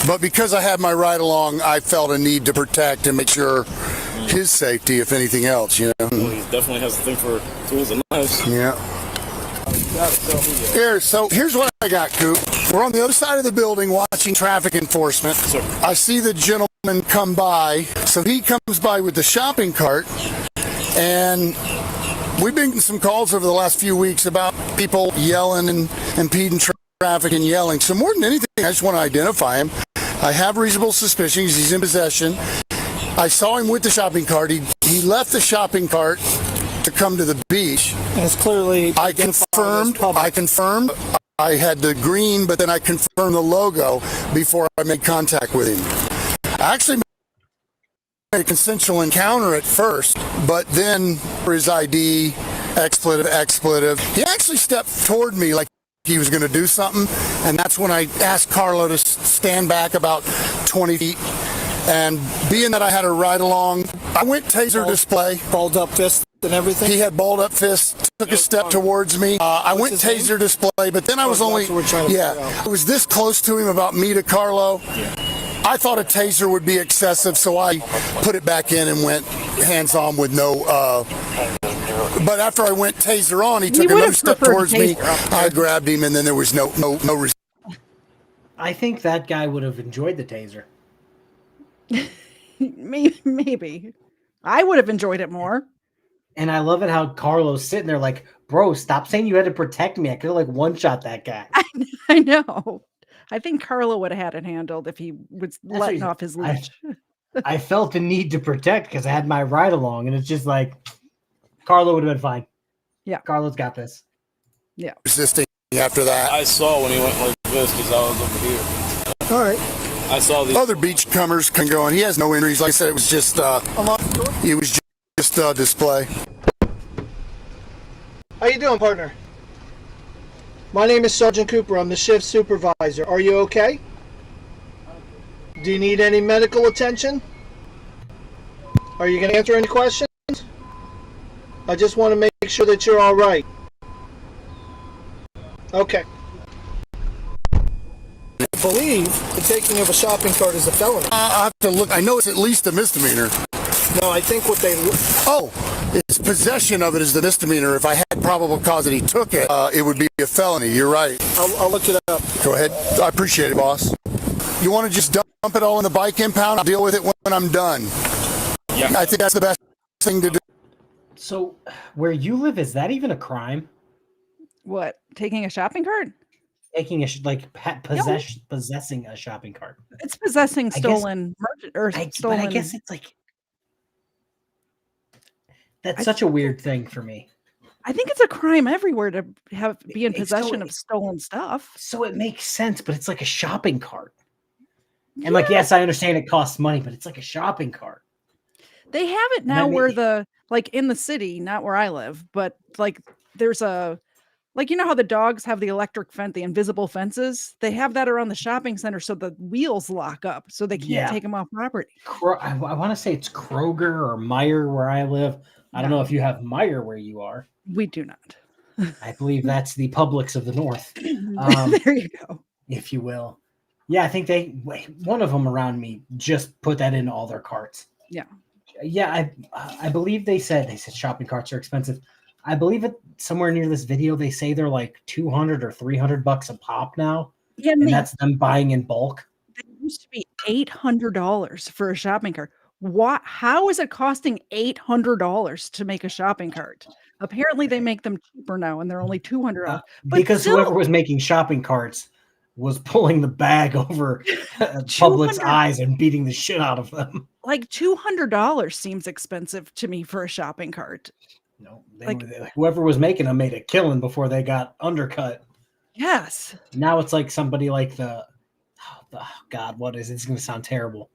But because I had my ride-along, I felt a need to protect and make sure his safety, if anything else, Well, he definitely has a thing for tools and knives. Yeah. Here's what I got, Coop. We're on the other side of the building watching traffic enforcement. Sure. I see the gentleman come by. So he comes by with the shopping cart. And we've been getting some calls over the last few weeks about people yelling and impeding traffic and yelling. So more than anything, I just want to identify him. I have reasonable suspicions he's in possession. I saw him with the shopping cart. He left the shopping cart to come to the beach. It's clearly I confirmed I had the green, but then I confirmed the logo before I made contact with him. I actually made a consensual encounter at first, but then for his ID, expletive. He actually stepped toward me like he was going to do something, and that's when I asked Carlo to stand back about 20 feet. And being that I had a ride along, I went taser display. Balled up fist and everything? He had balled up fists, took a step towards me. I went taser display, but then I was I was this close to him about me to Carlo. Yeah. I thought a taser would be excessive, so I put it back in and went hands-on with no. But after I went taser on, he took another step towards me. I grabbed him, and then there was no resistance. I think that guy would have enjoyed the taser. Maybe. I would have enjoyed it more. And I love it how Carlo's sitting there like, bro, stop saying you had to protect me. I could have like one-shot that guy. I know. I think Carlo would have had it handled if he was letting off his leash. I felt the need to protect because I had my ride along, and it's just like Carlo would have been fine. Yeah. Carlo's got this. Yeah. Resisting after that. I saw when he went like this because I was over here. All right. I saw these other beachcombers can go, and he has no injuries. Like I said, it was just display. How you doing, partner? My name is Sergeant Cooper. I'm the shift supervisor. Are you okay? Do you need any medical attention? Are you going to answer any questions? I just want to make sure that you're all right. Okay. I believe the taking of a shopping cart is a felony. I have to look. I know it's at least a misdemeanor. No, I think what they... Oh, it's possession of it is the misdemeanor. If I had probable cause that he took it, it would be a felony. You're right. I'll look it up. Go ahead. I appreciate it, boss. You want to just dump it all in the bike impound? I'll deal with it when I'm done. Yeah. I think that's the best thing to do. So, where you live, is that even a crime? What? Taking a shopping cart? Taking possessing a shopping cart. It's possessing stolen stolen. But I guess it's like that's such a weird thing for me. I think it's a crime everywhere to be in possession of stolen stuff. So it makes sense, but it's like a shopping cart. And like, yes, I understand it costs money, but it's like a shopping cart. They have it now where like in the city, not where I live, but like there's like, you know how the dogs have the electric fence, the invisible fences? They have that around the shopping center so the wheels lock up so they can't take them off property. I want to say it's Kroger or Meijer where I live. I don't know if you have Meijer where you are. We do not. I believe that's the Publix of the North. There you go. If you will. Yeah, I think one of them around me just put that in all their carts. Yeah. Yeah, I believe they said shopping carts are expensive. I believe it somewhere near this video they say they're like $200 or $300 a pop now. Yeah, and that's them buying in bulk. They used to be $800 for a shopping cart. What? How is it costing $800 to make a shopping cart? Apparently, they make them cheaper now, and they're only $200. Because whoever was making shopping carts was pulling the bag over Publix eyes and beating the shit out of them. Like $200 seems expensive to me for a shopping cart. No, whoever was making them made a killing before they got undercut. Yes. Now it's like somebody like God, what is it? It's going to sound terrible.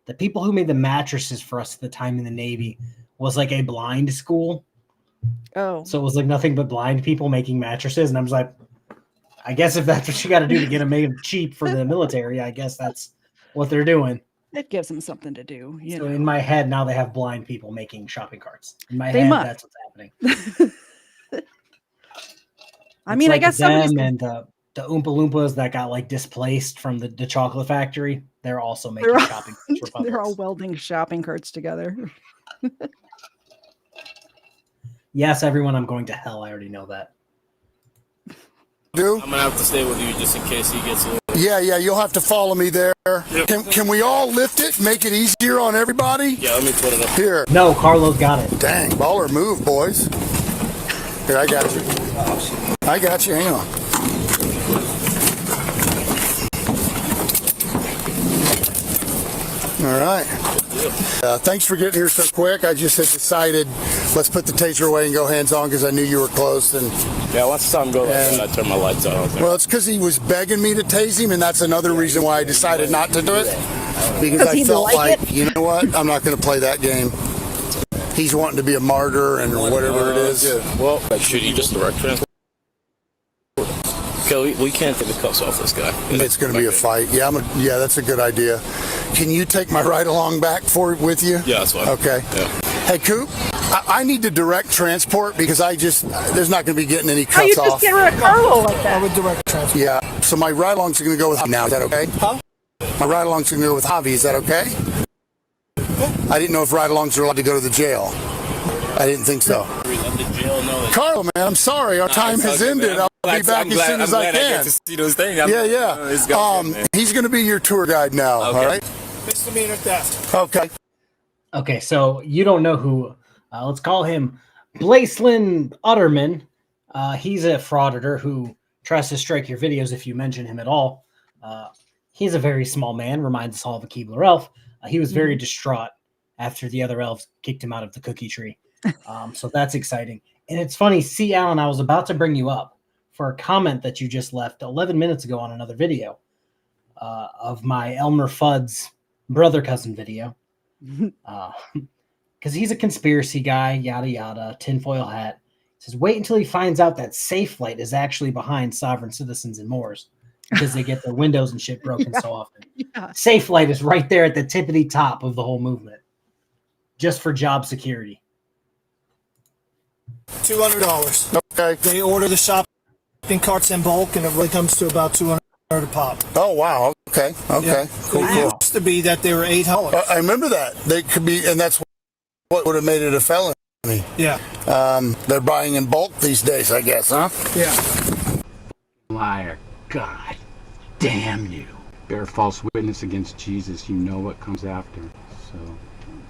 The people who made the mattresses for us at the time in the Navy was like a blind school. Oh. So it was like nothing but blind people making mattresses. And I was like, I guess if that's what you got to do to get them made cheap for the military, I guess that's what they're doing. It gives them something to do. So in my head, now they have blind people making shopping carts. In my head, that's what's happening. I mean, like I guess them and the Oompa Loompas that got like displaced from the chocolate factory. They're also making shopping carts for Publix. They're all welding shopping carts together. Yes, everyone, I'm going to hell. I already know that. I'm gonna have to stay with you just in case he gets a little... Yeah, you'll have to follow me there. Yep. Can we all lift it, make it easier on everybody? Yeah, let me put it up. Here. No, Carlo's got it. Dang, baller move, boys. Here, I got you. Hang on. All right. Thanks for getting here so quick. I just had decided, let's put the taser away and go hands-on because I knew you were close. And yeah, once the time goes, I turn my lights on. Well, it's because he was begging me to tase him, and that's another reason why I decided not to do it. Because I felt like, you know what? I'm not going to play that game. He's wanting to be a martyr and whatever it is. Well, should he just direct transport? Okay, we can't take the cuffs off this guy. It's going to be a fight. Yeah, that's a good idea. Can you take my ride along back with you? Yeah, that's fine. Okay. Yeah. Hey, Coop, I need to direct transport because there's not going to be getting any cuffs off. You just get rid of Carlo like that. I would direct transport. Yeah, so my ride alongs are going to go with him now. Is that okay? Huh? My ride-along's going to go with Javi. Is that okay? I didn't know if ride-alongs are allowed to go to the jail. I didn't think so. Carlo, man, I'm sorry. Our time has ended. I'll be back as soon as I can. He's going to be your tour guide now, all right? Misdemeanor theft. Okay. Okay, so you don't know who. Let's call him Blacelyn Utterman. He's a frauditor who tries to strike your videos if you mention him at all. He's a very small man, reminds us all of a Keebler elf. He was very distraught after the other elves kicked him out of the cookie tree. So that's exciting. And it's funny, see, Alan, I was about to bring you up for a comment that you just left 11 minutes ago on another video of my Elmer Fudd's brother cousin video. Because he's a conspiracy guy, yada yada, tinfoil hat. Says, wait until he finds out that Safe Light is actually behind sovereign citizens and Moors because they get their windows and shit broken so often. Yeah. Safe Light is right there at the tippity top of the whole movement, just for job security. $200. Okay. They order the shopping carts in bulk, and it really comes to about $200 a pop. Oh, wow. Okay. Yeah. Cool. It used to be that they were $8. I remember that. They could be, and that's what would have made it a felony. Yeah. They're buying in bulk these days, I guess, huh? Yeah. Liar. God damn you. Bear false witness against Jesus. You know what comes after. So,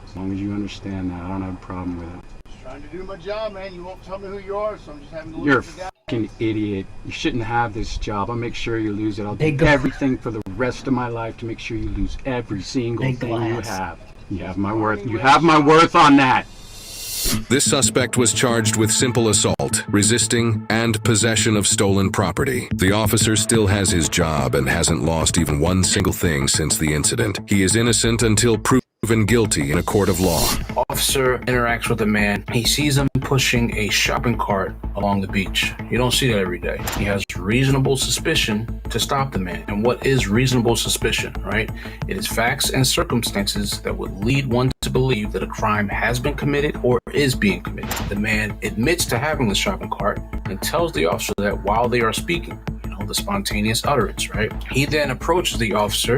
as long as you understand that, I don't have a problem with it. Just trying to do my job, man. You won't tell me who you are, so I'm just having to You're a fucking idiot. You shouldn't have this job. I'll make sure you lose it. I'll do everything for the rest of my life to make sure you lose every single thing you have. You have my worth. You have my worth on that. This suspect was charged with simple assault, resisting, and possession of stolen property. The officer still has his job and hasn't lost even one single thing since the incident. He is innocent until proven guilty in a court of law. Officer interacts with a man. He sees him pushing a shopping cart along the beach. You don't see that every day. He has reasonable suspicion to stop the man. And what is reasonable suspicion, right? It is facts and circumstances that would lead one to believe that a crime has been committed or is being committed. The man admits to having the shopping cart and tells the officer that while they are speaking, the spontaneous utterance, right? He then approaches the officer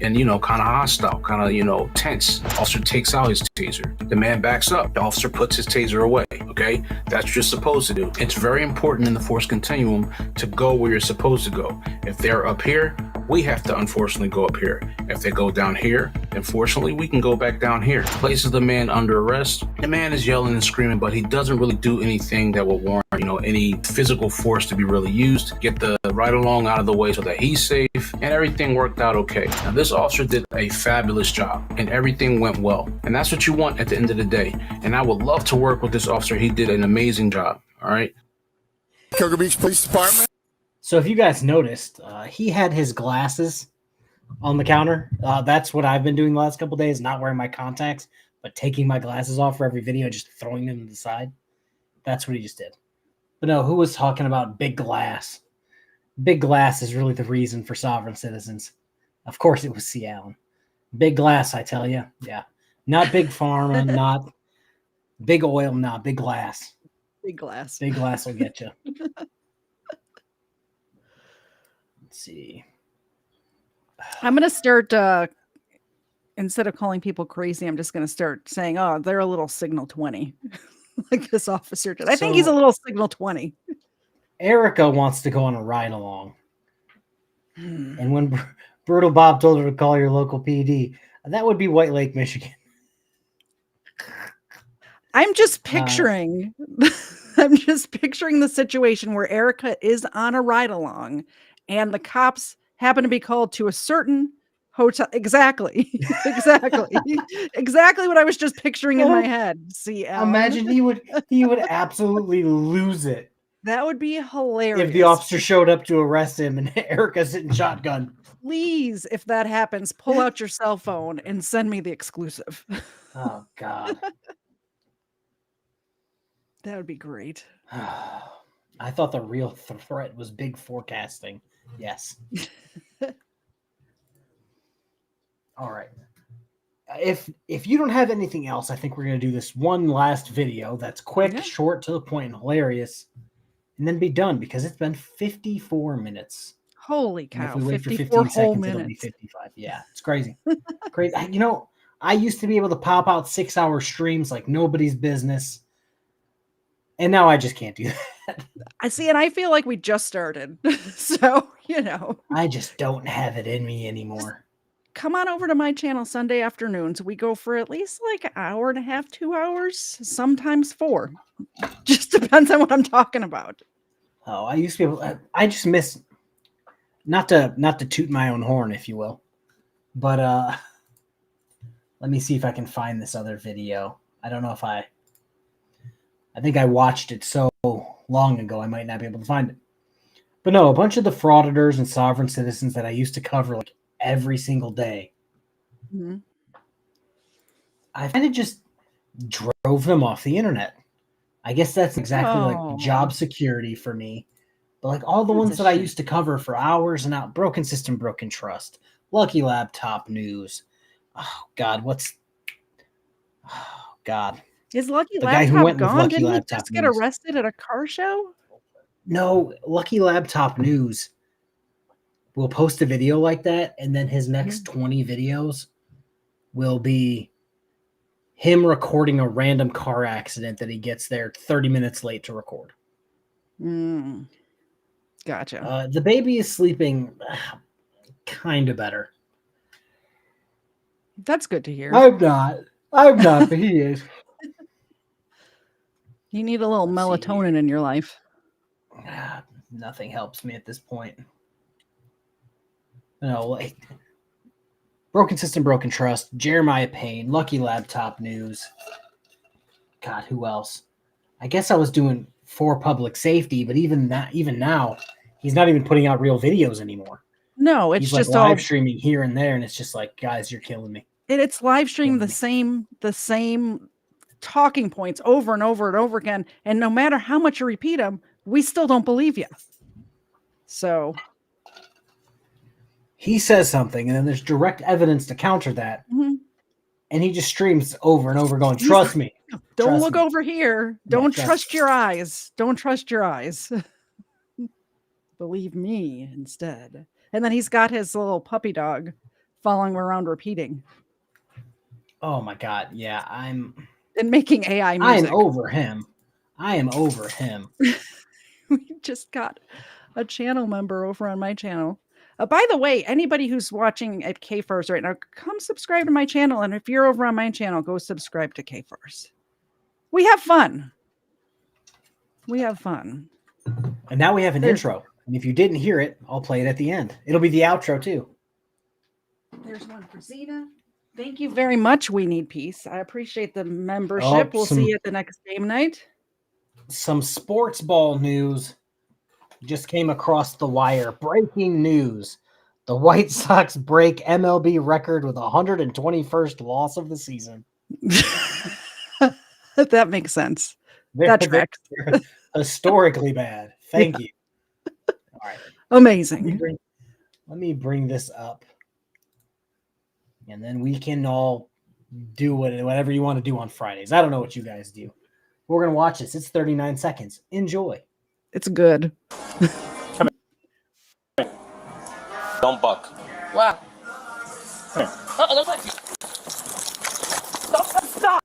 and, kind of hostile, kind of, tense. Officer takes out his taser. The man backs up. The officer puts his taser away, okay? That's what you're supposed to do. It's very important in the force continuum to go where you're supposed to go. If they're up here, we have to unfortunately go up here. If they go down here, unfortunately, we can go back down here. Places the man under arrest. The man is yelling and screaming, but he doesn't really do anything that will warrant, any physical force to be really used. Get the ride along out of the way so that he's safe, and everything worked out okay. Now, this officer did a fabulous job, and everything went well. And that's what you want at the end of the day. And I would love to work with this officer. He did an amazing job. All right. Cocoa Beach Police Department. So if you guys noticed, he had his glasses on the counter. That's what I've been doing the last couple of days, not wearing my contacts, but taking my glasses off for every video, just throwing them to the side. That's what he just did. But no, who was talking about big glass? Big glass is really the reason for sovereign citizens. Of course it was C. Allen. Big glass, I tell you. Yeah. Not big pharma, not big oil, not big glass. Big glass. Big glass will get you. Let's see. I'm going to start, instead of calling people crazy, I'm just going to start saying, oh, they're a little signal 20. Like this officer did. I think he's a little signal 20. Erica wants to go on a ride along. And when Brutal Bob told her to call your local PD, that would be White Lake, Michigan. I'm just picturing the situation where Erica is on a ride along and the cops happen to be called to a certain hotel. Exactly what I was just picturing in my head. See, Alan? Imagine he would absolutely lose it. That would be hilarious if the officer showed up to arrest him and Erica's sitting shotgun. Please, if that happens, pull out your cell phone and send me the exclusive. Oh God. That would be great. I thought the real threat was big forecasting. Yes. All right. If you don't have anything else, I think we're going to do this one last video that's quick, short, to the point, and hilarious, and then be done because it's been 54 minutes. Holy And if cow! we wait for 54 15 whole seconds, it'll be minutes. 55. Yeah, it's crazy. Crazy. You know, I used to be able to pop out 6-hour streams like nobody's business. And now I just can't do that. I see, and I feel like we just started. So, you know. I just don't have it in me anymore. Come on over to my channel Sunday afternoons. We go for at least like an hour and a half, 2 hours, sometimes 4. Just depends on what I'm talking about. Oh, I used to be able. I just miss. Not to toot my own horn, if you will, but let me see if I can find this other video. I don't know if I think I watched it so long ago I might not be able to find it. But no, a bunch of the frauditors and sovereign citizens that I used to cover like every single day. Mm-hmm. I kind of just drove them off the internet. I guess that's exactly like job security for me. But like all the ones that I used to cover for hours and out, Broken System, Broken Trust, Lucky Laptop News. Oh God, God. Is Lucky The guy who Laptop went with gone? Lucky Didn't he Laptop just get News. arrested at a car show? No, Lucky Laptop News will post a video like that, and then his next 20 videos will be him recording a random car accident that he gets there 30 minutes late to record. Gotcha. The baby is sleeping kind of better. That's good to hear. I'm not, but he is. You need a little melatonin in your life. Nothing helps me at this point. No, like Broken System, Broken Trust, Jeremiah Payne, Lucky Laptop News. God, who else? I guess I was doing for public safety, but even now, he's not even putting out real videos anymore. No, it's he's just like live all streaming here and there, and it's just like, guys, you're killing me. it's live stream the same talking points over and over and over again, and no matter how much you repeat them, we still don't believe you. So he says something, and then there's direct evidence to counter that, and he just streams over and over, going, "Trust me, don't look over here. Don't trust your eyes. Don't trust your eyes. Believe me instead." And then he's got his little puppy dog following around repeating. Oh my God. Yeah, and making AI music. I am over him. We just got a channel member over on my channel. By the way, anybody who's watching at KFarr's right now, come subscribe to my channel. And if you're over on my channel, go subscribe to KFarr's. We have fun. And now we have an intro. And if you didn't hear it, I'll play it at the end. It'll be the outro too. There's one for Zena. Thank you very much, We Need Peace. I appreciate the membership. We'll see you at the next game night. Some sports ball news just came across the wire. Breaking news. The White Sox break MLB record with 121st loss of the season. That makes sense. That tracks. Historically bad. Thank you. All right. Amazing. Let me bring this up. And then we can all do whatever you want to do on Fridays. I don't know what you guys do. We're going to watch this. It's 39 seconds. Enjoy. It's good. Come here. Don't buck. Wow. Come here. Stop.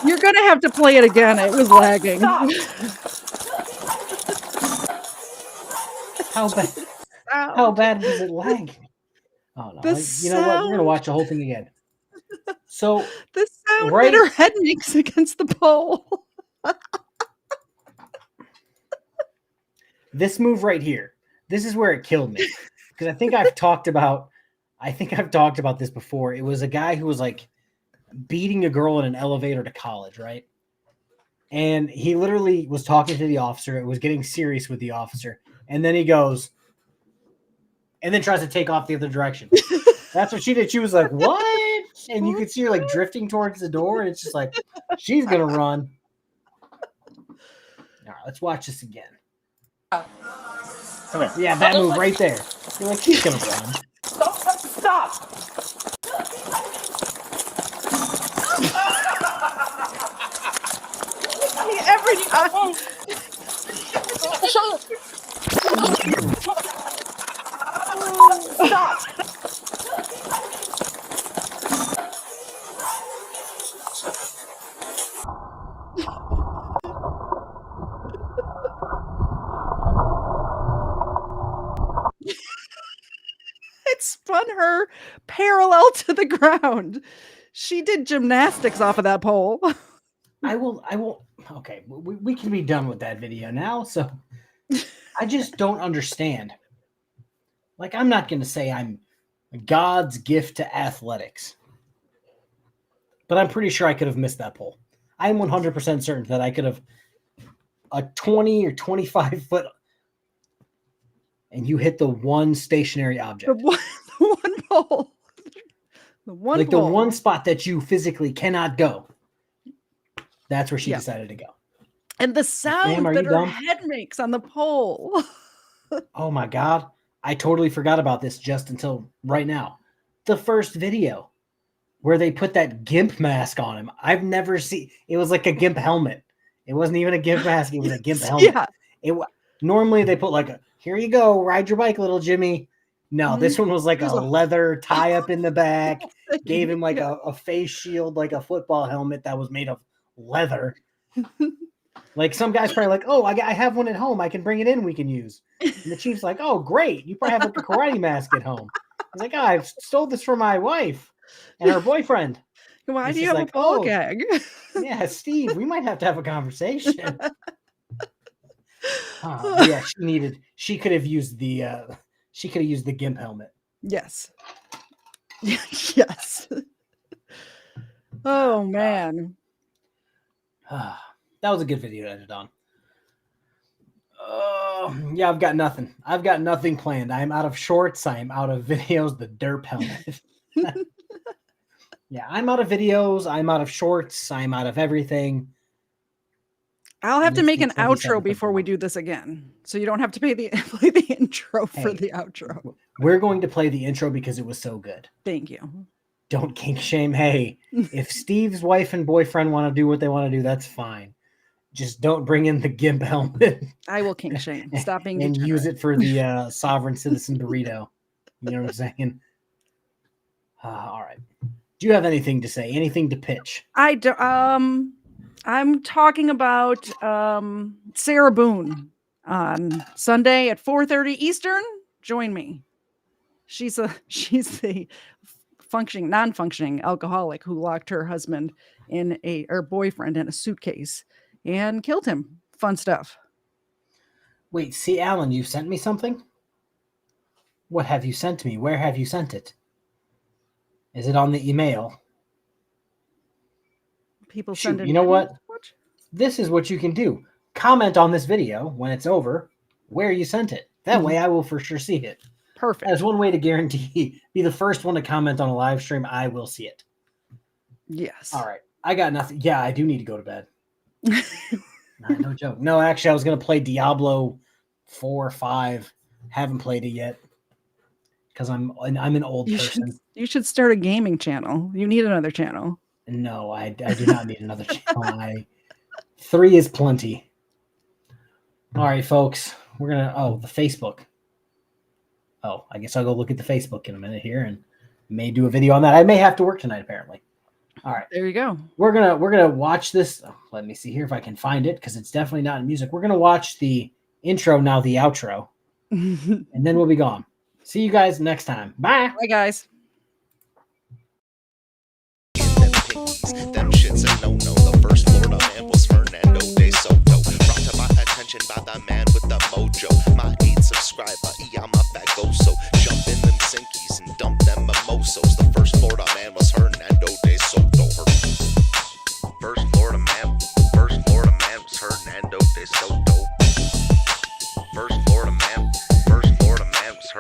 You're going to have to play it again. It was lagging. How bad does it lag? Oh no! You know what? We're gonna watch the whole thing again. So the sound that her head makes against the pole. This move right here. This is where it killed me because I think I've talked about this before. It was a guy who was like beating a girl in an elevator to college, right? And he literally was talking to the officer. It was getting serious with the officer, and then he goes. And then tries to take off the other direction. That's what she did. She was like, "What?" And you could see her like drifting towards the door, and it's just like she's gonna run. All right, let's watch this again. Come here. Yeah, that move right there. You're like, she's gonna run. Stop. Stop. It spun her parallel to the ground. She did gymnastics off of that pole. I will. Okay, we can be done with that video now. So I just don't understand. Like, I'm not going to say I'm God's gift to athletics, but I'm pretty sure I could have missed that pole. I'm 100% certain that I could have a 20 or 25 foot, and you hit the one stationary object. The one pole. The one the one spot that you physically cannot go. That's where she decided to go. And the sound Ma'am, that her head makes on the pole. Oh my God. I totally forgot about this just until right now. The first video where they put that GIMP mask on him. I've never seen, it was like a GIMP helmet. It wasn't even a GIMP mask. It was a GIMP helmet. Yeah. Normally they put like here you go, ride your bike, little Jimmy. No, this one was like a leather tie up in the back. Gave him like a face shield, like a football helmet that was made of leather. Like some guy's probably like, oh, I have one at home. I can bring it in. We can use. And the chief's like, oh, great. You probably have like a karate mask at home. He's like, oh, I stole this from my wife and her boyfriend. Why do you have a ball gag? Yeah, Steve, we might have to have a conversation. Yeah, she could have used the GIMP helmet. Yes. Yes. Oh man. That was a good video to end it on. Yeah, I've got nothing. I've got nothing planned. I'm out of shorts. I am out of videos. The derp helmet. Yeah, I'm out of videos. I'm out of shorts. I'm out of everything. I'll have to make an outro before we do this again. So you don't have to play the intro for the outro. We're going to play the intro because it was so good. Thank you. Don't kink shame. Hey, if Steve's wife and boyfriend want to do what they want to do, that's fine. Just don't bring in the GIMP helmet. I will kink shame. Stop being and use it for the sovereign citizen burrito. You know what I'm saying? All right. Do you have anything to say? Anything to pitch? I do. I'm talking about Sarah Boone on Sunday at 4:30 Eastern. Join me. She's the non-functioning alcoholic who locked her husband her boyfriend in a suitcase and killed him. Fun stuff. Wait, see, Alan, you sent me something? What have you sent me? Where have you sent it? Is it on the email? People send it. You know what? This is what you can do. Comment on this video when it's over where you sent it. That way I will for sure see it. Perfect. As one way to guarantee be the first one to comment on a live stream, I will see it. Yes. All right. I got nothing. Yeah, I do need to go to bed. No joke. No, actually, I was going to play Diablo 4 or 5. Haven't played it yet because I'm an old person. You should start a gaming channel. You need another channel. No, I do not need another channel. 3 is plenty. All right, folks. We're going to... the Facebook. Oh, I guess I'll go look at the Facebook in a minute here and may do a video on that. I may have to work tonight, apparently. All right. There you go. We're gonna watch this. Let me see here if I can find it because it's definitely not in music. We're gonna watch the intro, now the outro, and then we'll be gone. See you guys next time. Bye. Bye, guys. Them shit's a no-no. The first Florida man was Fernando de Soto. Brought to my attention by the man with the mojo. My 8 subscriber, I'm a fagoso. Jump in them sinkies and dump them mimosos. The first Florida man was Fernando de Soto. First Florida man was Fernando de Soto.